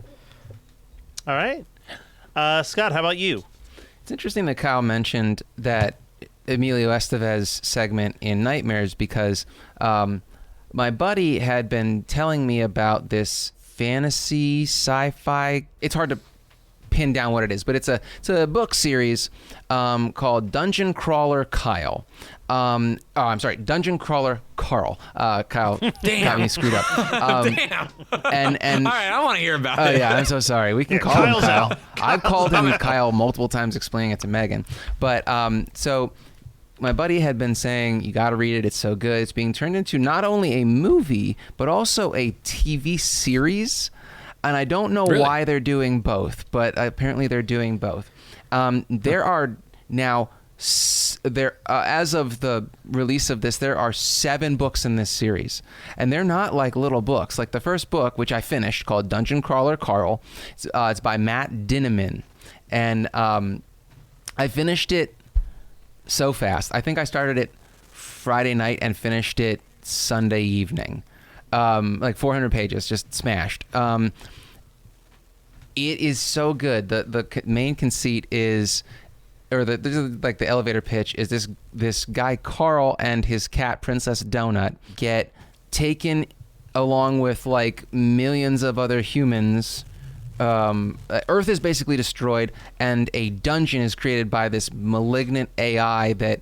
Speaker 4: All right. Scott, how about you?
Speaker 6: It's interesting that Kyle mentioned that Emilio Estevez segment in Nightmares, because my buddy had been telling me about this fantasy sci-fi. It's hard to pin down what it is, but it's a book series called Dungeon Crawler Kyle. I'm sorry, Dungeon Crawler Carl. Kyle got me screwed up.
Speaker 5: Damn.
Speaker 6: And
Speaker 5: all right, I want to hear about
Speaker 6: oh
Speaker 5: it.
Speaker 6: yeah, I'm so sorry. We can call
Speaker 4: Kyle's
Speaker 6: him Kyle.
Speaker 4: out.
Speaker 6: I've called him Kyle multiple times explaining it to Megan. But so my buddy had been saying, you got to read it. It's so good. It's being turned into not only a movie, but also a TV series. And I don't know why they're doing both, but apparently they're doing both. There are now, as of the release of this, there are 7 books in this series. And they're not like little books. Like the first book, which I finished, called Dungeon Crawler Carl, it's by Matt Dinniman. And I finished it so fast. I think I started it Friday night and finished it Sunday evening. Like 400 pages, just smashed. It is so good. The main conceit is, or the elevator pitch is this guy Carl and his cat Princess Donut get taken along with like millions of other humans. Earth is basically destroyed, and a dungeon is created by this malignant AI that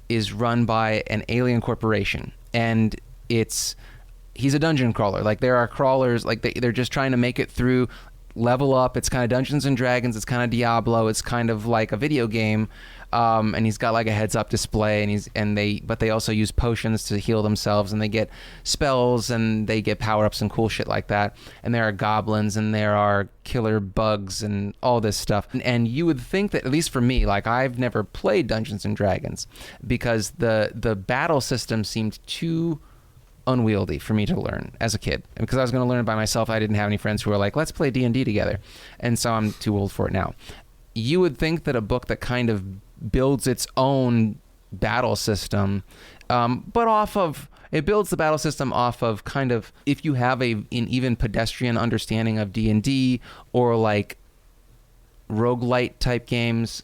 Speaker 6: is run by an alien corporation, and he's a dungeon crawler. Like there are crawlers, like they're just trying to make it through, level up. It's kind of Dungeons and Dragons. It's kind of Diablo. It's kind of like a video game. And he's got like a heads-up display, but they also use potions to heal themselves, and they get spells and they get power-ups and cool shit like that. And there are goblins and there are killer bugs and all this stuff. And you would think that, at least for me, like I've never played Dungeons and Dragons because the battle system seemed too unwieldy for me to learn as a kid, and because I was going to learn it by myself. I didn't have any friends who were like, let's play D&D together, and so I'm too old for it now. You would think that a book that kind of builds its own battle system, but it builds the battle system off of kind of, if you have an even pedestrian understanding of D&D or like roguelite type games,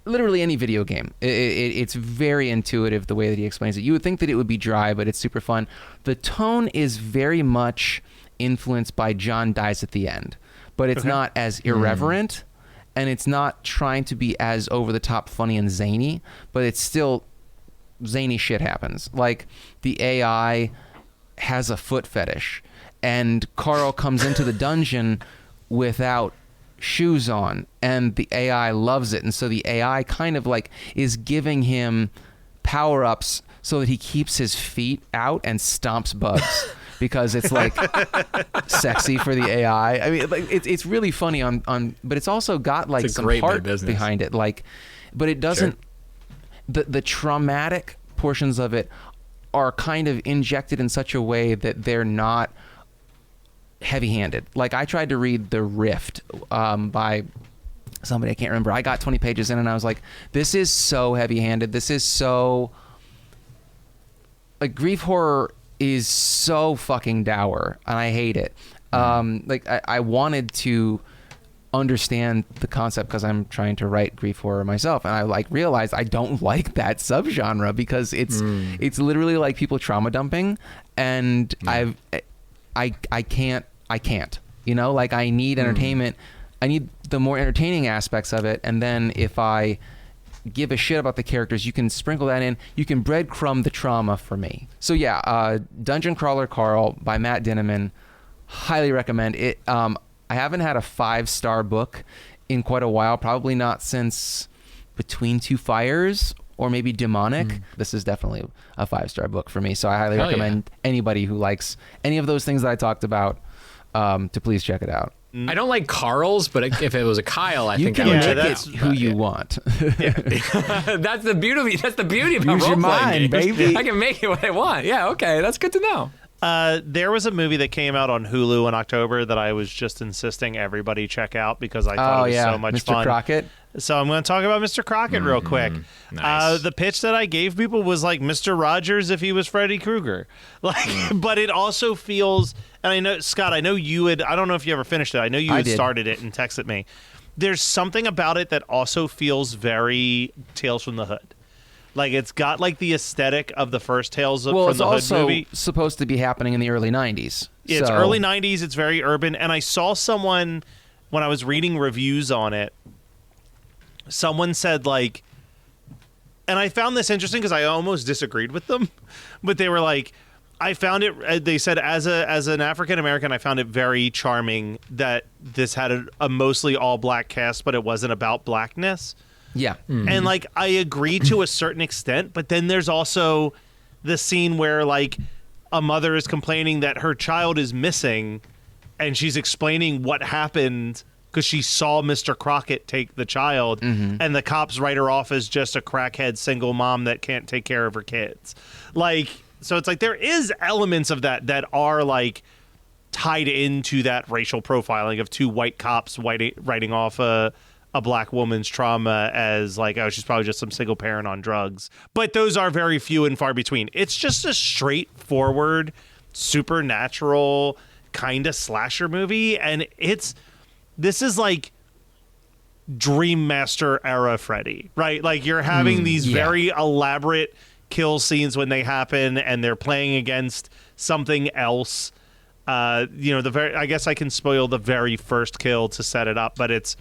Speaker 6: literally any video game. It's very intuitive the way that he explains it. You would think that it would be dry, but it's super fun. The tone is very much influenced by John Dies at the End, but it's not as irreverent, and it's not trying to be as over-the-top funny and zany, but it's still zany shit happens. Like the AI has a foot fetish, and Carl comes into the dungeon without shoes on, and the AI loves it, and so the AI kind of like is giving him power-ups so that he keeps his feet out and stomps bugs because it's like sexy for the AI. I mean, like it's really funny on but it's also got like some heart behind it, like, but it doesn't. The traumatic portions of it are kind of injected in such a way that they're not heavy-handed. Like I tried to read The Rift by somebody I can't remember. I got 20 pages in and I was like, this is so heavy-handed. This is so, like, grief horror is so fucking dour, and I hate it. Like I wanted to understand the concept because I'm trying to write grief horror myself, and I like realized I don't like that subgenre because it's literally like people trauma dumping, and I can't, you know, like I need entertainment. I need the more entertaining aspects of it. And then if I give a shit about the characters, you can sprinkle that in. You can breadcrumb the trauma for me. So yeah, Dungeon Crawler Carl by Matt Dinneman. Highly recommend it. I haven't had a 5-star book in quite a while, probably not since Between Two Fires or maybe Demonic. This is definitely a 5-star book for me. So I highly recommend anybody who likes any of those things that I talked about to please check it out.
Speaker 5: I don't like Carl's, but if it was a Kyle, I think
Speaker 6: I would check it who you want.
Speaker 5: That's the beauty. That's the beauty about
Speaker 6: Use your
Speaker 5: role-playing
Speaker 6: mind,
Speaker 5: games.
Speaker 6: baby.
Speaker 5: I can make it what I want. Yeah, okay, that's good to know.
Speaker 4: There was a movie that came out on Hulu in October that I was just insisting everybody check out because I thought it was so much fun.
Speaker 6: Mr. Crockett.
Speaker 4: So I'm going to talk about Mr. Crockett real quick.
Speaker 5: Nice.
Speaker 4: The pitch that I gave people was like Mr. Rogers if he was Freddy Krueger. Like, but it also feels, and I know, Scott, I know you had, I don't know if you ever finished it. I know you had started it and texted me. There's something about it that also feels very Tales from the Hood. Like, it's got like the aesthetic of the first Tales from the Hood movie. Well, it's also
Speaker 6: supposed to be happening in the early 90s.
Speaker 4: Yeah, it's early 90s. It's very urban. And I saw someone, when I was reading reviews on it, someone said like, and I found this interesting because I almost disagreed with them, but they were like, I found it, they said as an African American, I found it very charming that this had a mostly all black cast, but it wasn't about blackness.
Speaker 6: Yeah.
Speaker 4: And like, I agree to a certain extent, but then there's also the scene where like a mother is complaining that her child is missing and she's explaining what happened because she saw Mr. Crockett take the child, and the cops write her off as just a crackhead single mom that can't take care of her kids. Like, so it's like there is elements of that are like tied into that racial profiling of two white cops writing off a a black woman's trauma as like, oh, she's probably just some single parent on drugs. But those are very few and far between. It's just a straightforward, supernatural kind of slasher movie. And this is like Dream Master era Freddy, right? Like you're having these very elaborate kill scenes when they happen and they're playing against something else. I guess I can spoil the very first kill to set it up, but it's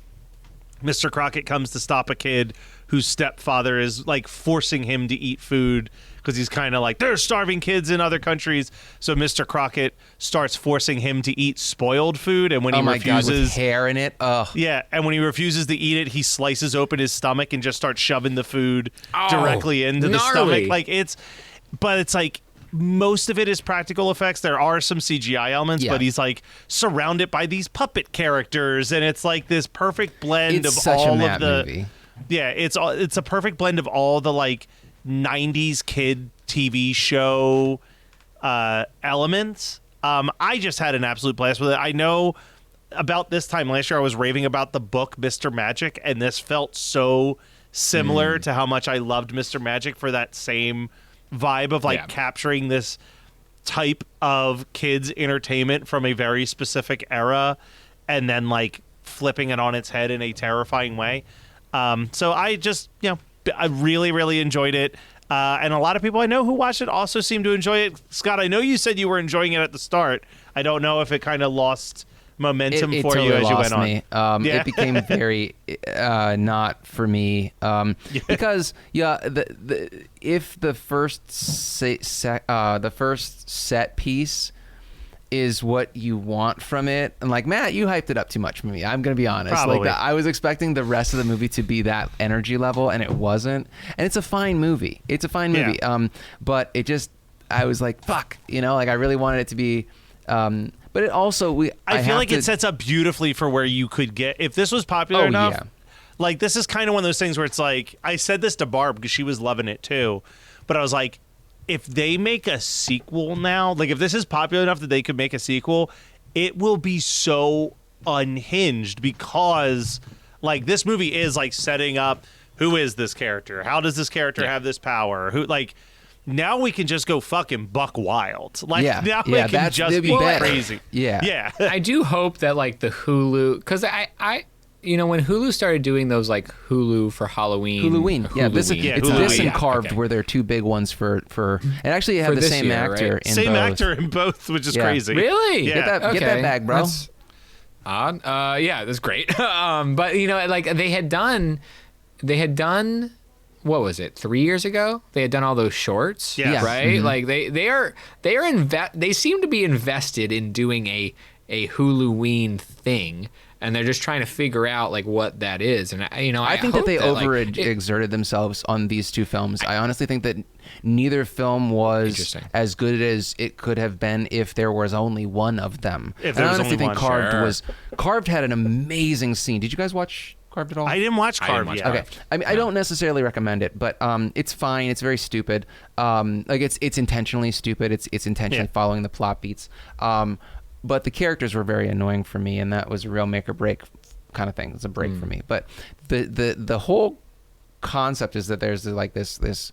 Speaker 4: Mr. Crockett comes to stop a kid whose stepfather is like forcing him to eat food because he's kind of like, there's starving kids in other countries. So Mr. Crockett starts forcing him to eat spoiled food, and when he refuses,
Speaker 6: God, with hair in it. Ugh.
Speaker 4: Yeah, and when he refuses to eat it, he slices open his stomach and just starts shoving the food directly into the stomach. Like it's like most of it is practical effects. There are some CGI elements, but he's like surrounded by these puppet characters, and it's like this perfect blend of all of the
Speaker 6: movie.
Speaker 4: Yeah, it's a perfect blend of all the like 90s kid TV show elements. I just had an absolute blast with it. I know about this time last year I was raving about the book Mr. Magic, and this felt so similar to how much I loved Mr. Magic for that same vibe of like capturing this type of kids entertainment from a very specific era and then like flipping it on its head in a terrifying way. So I just, I really, really enjoyed it. And a lot of people I know who watched it also seem to enjoy it. Scott, I know you said you were enjoying it at the start. I don't know if it kind of lost momentum for
Speaker 6: totally
Speaker 4: you as you went
Speaker 6: on. It became very not for me because if the first set piece is what you want from it, and like Matt, you hyped it up too much for me. I'm gonna be honest.
Speaker 4: Probably.
Speaker 6: Like I was expecting the rest of the movie to be that energy level, and it wasn't. And it's a fine movie.
Speaker 4: Yeah.
Speaker 6: But it just, I was like, fuck, like I really wanted it to be. But it also
Speaker 4: I feel like it sets up beautifully for where you could get if this was popular enough.
Speaker 6: Yeah.
Speaker 4: Like this is kind of one of those things where it's like, I said this to Barb because she was loving it too, but I was like, if they make a sequel now, like if this is popular enough that they could make a sequel, it will be so unhinged because like this movie is like setting up who is this character? How does this character have this power? Who like now we can just go fucking buck wild. Like now we can just be crazy.
Speaker 6: Yeah.
Speaker 5: I do hope that like the Hulu, because I when Hulu started doing those like Hulu for Halloween.
Speaker 6: Yeah, this and Carved
Speaker 5: okay.
Speaker 6: were their two big ones for and actually you have the same actor in
Speaker 4: same
Speaker 6: both.
Speaker 4: Actor in both, which is crazy.
Speaker 5: Really?
Speaker 4: Yeah.
Speaker 6: Get that bag, bro.
Speaker 5: That's odd. That's great. But like they had done what was it, 3 years ago? They had done all those shorts, right? Mm-hmm. Like they seem to be invested in doing a Huluween thing, and they're just trying to figure out like what that is. And I
Speaker 6: think that they overexerted themselves on these two films. I honestly think that neither film was as good as it could have been if there was only one of them.
Speaker 4: If there was only one,
Speaker 6: Carved had an amazing scene. Did you guys watch Carved at all?
Speaker 4: I didn't watch Carved yet.
Speaker 6: Okay. I mean, I don't necessarily recommend it, but it's fine. It's very stupid. Like it's intentionally stupid. It's intentionally following the plot beats. But the characters were very annoying for me, and that was a real make or break kind of thing. It's a break for me. But the whole concept is that there's like this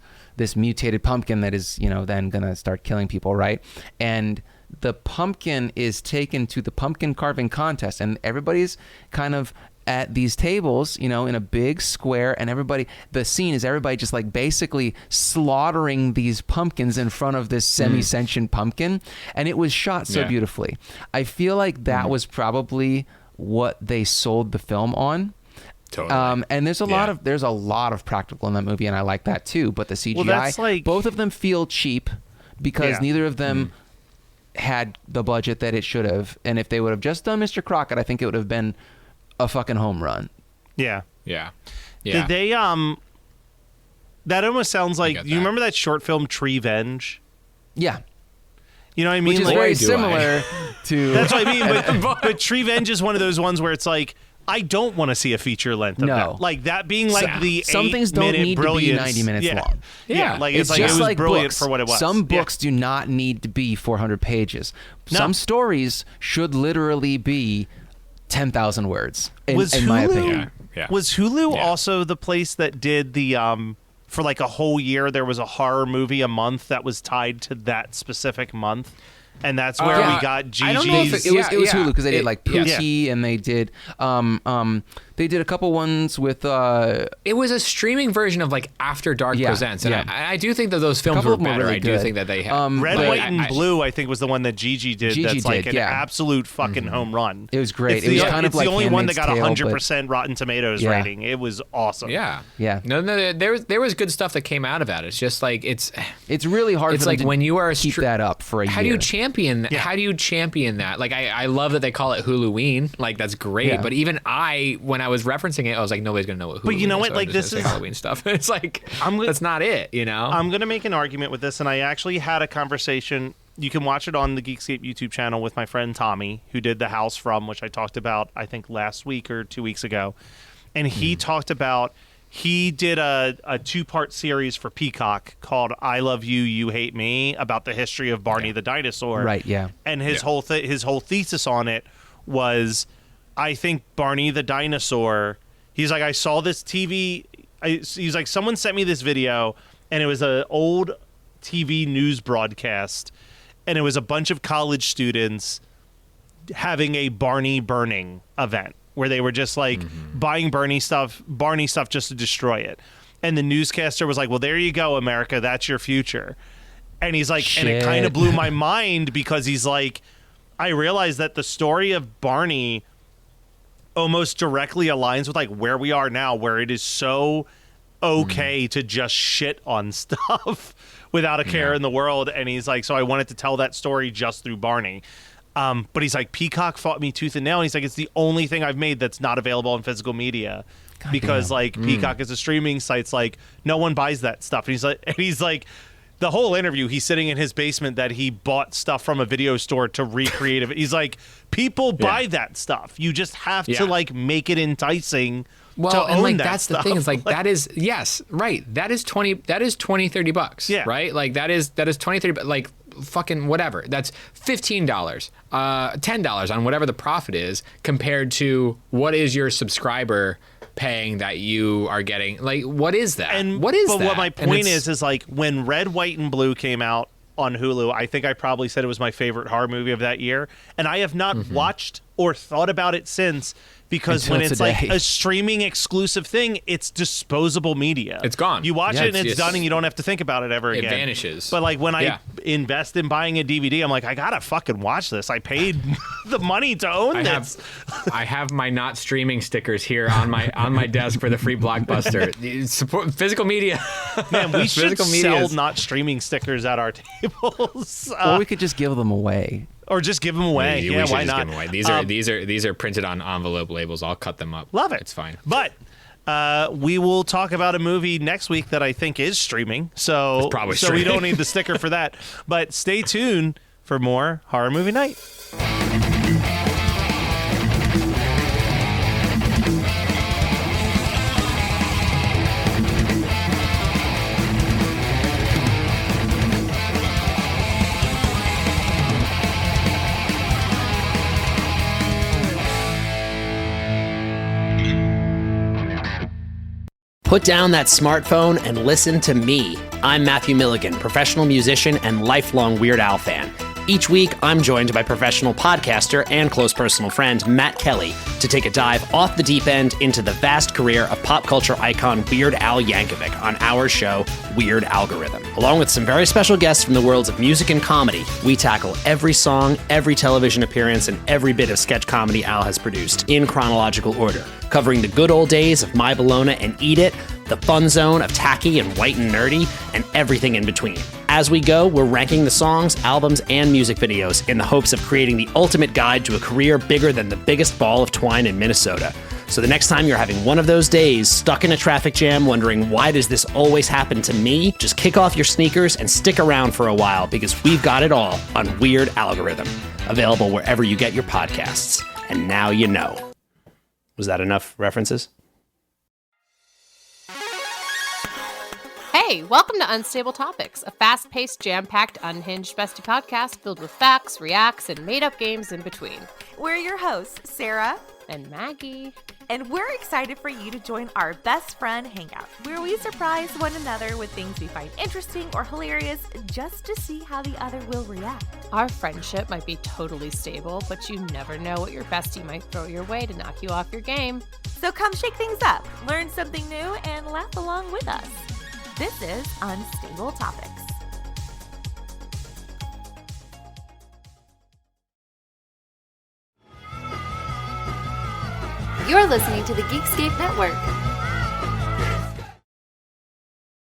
Speaker 6: mutated pumpkin that is then gonna start killing people, right? And the pumpkin is taken to the pumpkin carving contest, and everybody's kind of at these tables, in a big square, and the scene is everybody just like basically slaughtering these pumpkins in front of this semi-sentient pumpkin, and it was shot so beautifully. I feel like that was probably what they sold the film on.
Speaker 5: Totally.
Speaker 6: And there's a lot of practical in that movie, and I like that too. But the CGI, both of them feel cheap because neither of them had the budget that it should have. And if they would have just done Mr. Crockett, I think it would have been a fucking home run.
Speaker 5: Yeah.
Speaker 4: Did they that almost sounds like, you remember that short film Treevenge?
Speaker 6: Yeah.
Speaker 4: You know what I mean?
Speaker 6: Which is
Speaker 4: like,
Speaker 6: very similar to
Speaker 4: That's what I mean, but Treevenge is one of those ones where it's like, I don't want to see a feature length of that. Like that being like the
Speaker 6: some things don't need
Speaker 4: brilliance.
Speaker 6: to be 90 minutes long.
Speaker 4: Yeah, like it's like
Speaker 6: just
Speaker 4: it was
Speaker 6: like
Speaker 4: brilliant
Speaker 6: books.
Speaker 4: for what it was.
Speaker 6: Some books do not need to be 400 pages. Some stories should literally be 10,000 words, in my opinion.
Speaker 5: Yeah.
Speaker 4: Was Hulu also the place that did the for like a whole year there was a horror movie a month that was tied to that specific month? And that's where we got Gigi's.
Speaker 6: I don't know if it was Hulu because they did like Pookie and they did a couple ones with
Speaker 5: it was a streaming version of like After Dark Presents, and I do think that those films were better.
Speaker 6: Really
Speaker 5: I do think that they had
Speaker 4: Red, White, and Blue. I think was the one that Gigi did. That's like an absolute fucking home run.
Speaker 6: It was great.
Speaker 4: It's
Speaker 6: it was kind of like
Speaker 4: the only one that got
Speaker 6: 100%
Speaker 4: Rotten Tomatoes rating. It was awesome.
Speaker 5: Yeah.
Speaker 6: No,
Speaker 5: there was good stuff that came out of that. It's just like it's
Speaker 6: really hard.
Speaker 5: It's
Speaker 6: for
Speaker 5: like
Speaker 6: them to
Speaker 5: when you are
Speaker 6: keep that up for a year.
Speaker 5: How do you champion that? How do you champion that? Like I love that they call it Huluween. Like that's great. But even when I was referencing it, I was like, nobody's gonna know what Hulu.
Speaker 4: But you know what?
Speaker 5: So
Speaker 4: like this is
Speaker 5: Halloween stuff. It's like that's not it. You know.
Speaker 4: I'm gonna make an argument with this, and I actually had a conversation. You can watch it on the Geekscape YouTube channel with my friend Tommy, who did The House From, which I talked about I think last week or 2 weeks ago, and he talked about. He did a 2-part series for Peacock called "I Love You, You Hate Me" about the history of Barney the dinosaur.
Speaker 6: Right. Yeah.
Speaker 4: And his whole thesis on it was, I think Barney the dinosaur. He's like, I saw this TV. He's like, someone sent me this video, and it was an old TV news broadcast, and it was a bunch of college students having a Barney burning event. Where they were just like buying Barney stuff just to destroy it. And the newscaster was like, well, there you go, America. That's your future. And he's like, and it kind of blew my mind because he's like, I realized that the story of Barney almost directly aligns with like where we are now, where it is so okay to just shit on stuff without a care in the world. And he's like, so I wanted to tell that story just through Barney. But he's like, Peacock fought me tooth and nail. And he's like, it's the only thing I've made that's not available in physical media because like Peacock is a streaming site. It's like no one buys that stuff. And he's like, the whole interview, he's sitting in his basement that he bought stuff from a video store to recreate it. He's like, people buy that stuff. You just have to like make it enticing.
Speaker 5: Well,
Speaker 4: to
Speaker 5: and
Speaker 4: own
Speaker 5: like
Speaker 4: that
Speaker 5: that's
Speaker 4: stuff.
Speaker 5: the thing is like that is right. That is 20 $30 bucks.
Speaker 4: Yeah.
Speaker 5: Right? Like that is 20 $30 like fucking whatever. That's $15, $10 on whatever the profit is compared to what is your subscriber paying that you are getting. Like what is that? What my
Speaker 4: point is like when Red, White, and Blue came out on Hulu, I think I probably said it was my favorite horror movie of that year, and I have not watched or thought about it since. Because
Speaker 6: Until
Speaker 4: when it's
Speaker 6: today.
Speaker 4: like a streaming exclusive thing, it's disposable media.
Speaker 5: It's gone.
Speaker 4: You watch it and it's done and you don't have to think about it ever again.
Speaker 5: It vanishes.
Speaker 4: But like when I invest in buying a DVD, I'm like, I gotta fucking watch this. I paid the money to own this.
Speaker 5: I have my not streaming stickers here on my desk for the free Blockbuster. Support physical media.
Speaker 4: Man, we should sell not streaming stickers at our tables.
Speaker 6: Or we could just give them away.
Speaker 4: Or just give them away.
Speaker 5: We
Speaker 4: yeah,
Speaker 5: should
Speaker 4: why
Speaker 5: just
Speaker 4: not?
Speaker 5: Give them away. These are printed on envelope labels. I'll cut them up.
Speaker 4: Love it.
Speaker 5: It's fine.
Speaker 4: But we will talk about a movie next week that I think is streaming. So we don't need the sticker for that. But stay tuned for more Horror Movie Night.
Speaker 1: Put down that smartphone and listen to me. I'm Matthew Milligan, professional musician and lifelong Weird Al fan. Each week, I'm joined by professional podcaster and close personal friend Matt Kelly to take a dive off the deep end into the vast career of pop culture icon Weird Al Yankovic on our show, Weird Algorithm. Along with some very special guests from the worlds of music and comedy, we tackle every song, every television appearance, and every bit of sketch comedy Al has produced in chronological order, covering the good old days of My Bologna and Eat It, the fun zone of tacky and white and nerdy, and everything in between. As we go, we're ranking the songs, albums, and music videos in the hopes of creating the ultimate guide to a career bigger than the biggest ball of twine in Minnesota. So the next time you're having one of those days, stuck in a traffic jam, wondering why does this always happen to me, just kick off your sneakers and stick around for a while because we've got it all on Weird Algorithm, available wherever you get your podcasts. And now you know. Was that enough references?
Speaker 2: Hey, welcome to Unstable Topics, a fast-paced, jam-packed, unhinged bestie podcast filled with facts, reacts, and made-up games in between.
Speaker 3: We're your hosts, Sarah
Speaker 2: and Maggie.
Speaker 3: And we're excited for you to join our best friend hangout, where we surprise one another with things we find interesting or hilarious just to see how the other will react.
Speaker 2: Our friendship might be totally stable, but you never know what your bestie might throw your way to knock you off your game.
Speaker 3: So come shake things up, learn something new, and laugh along with us. This is Unstable Topics.
Speaker 7: You're listening to the Geekscape Network.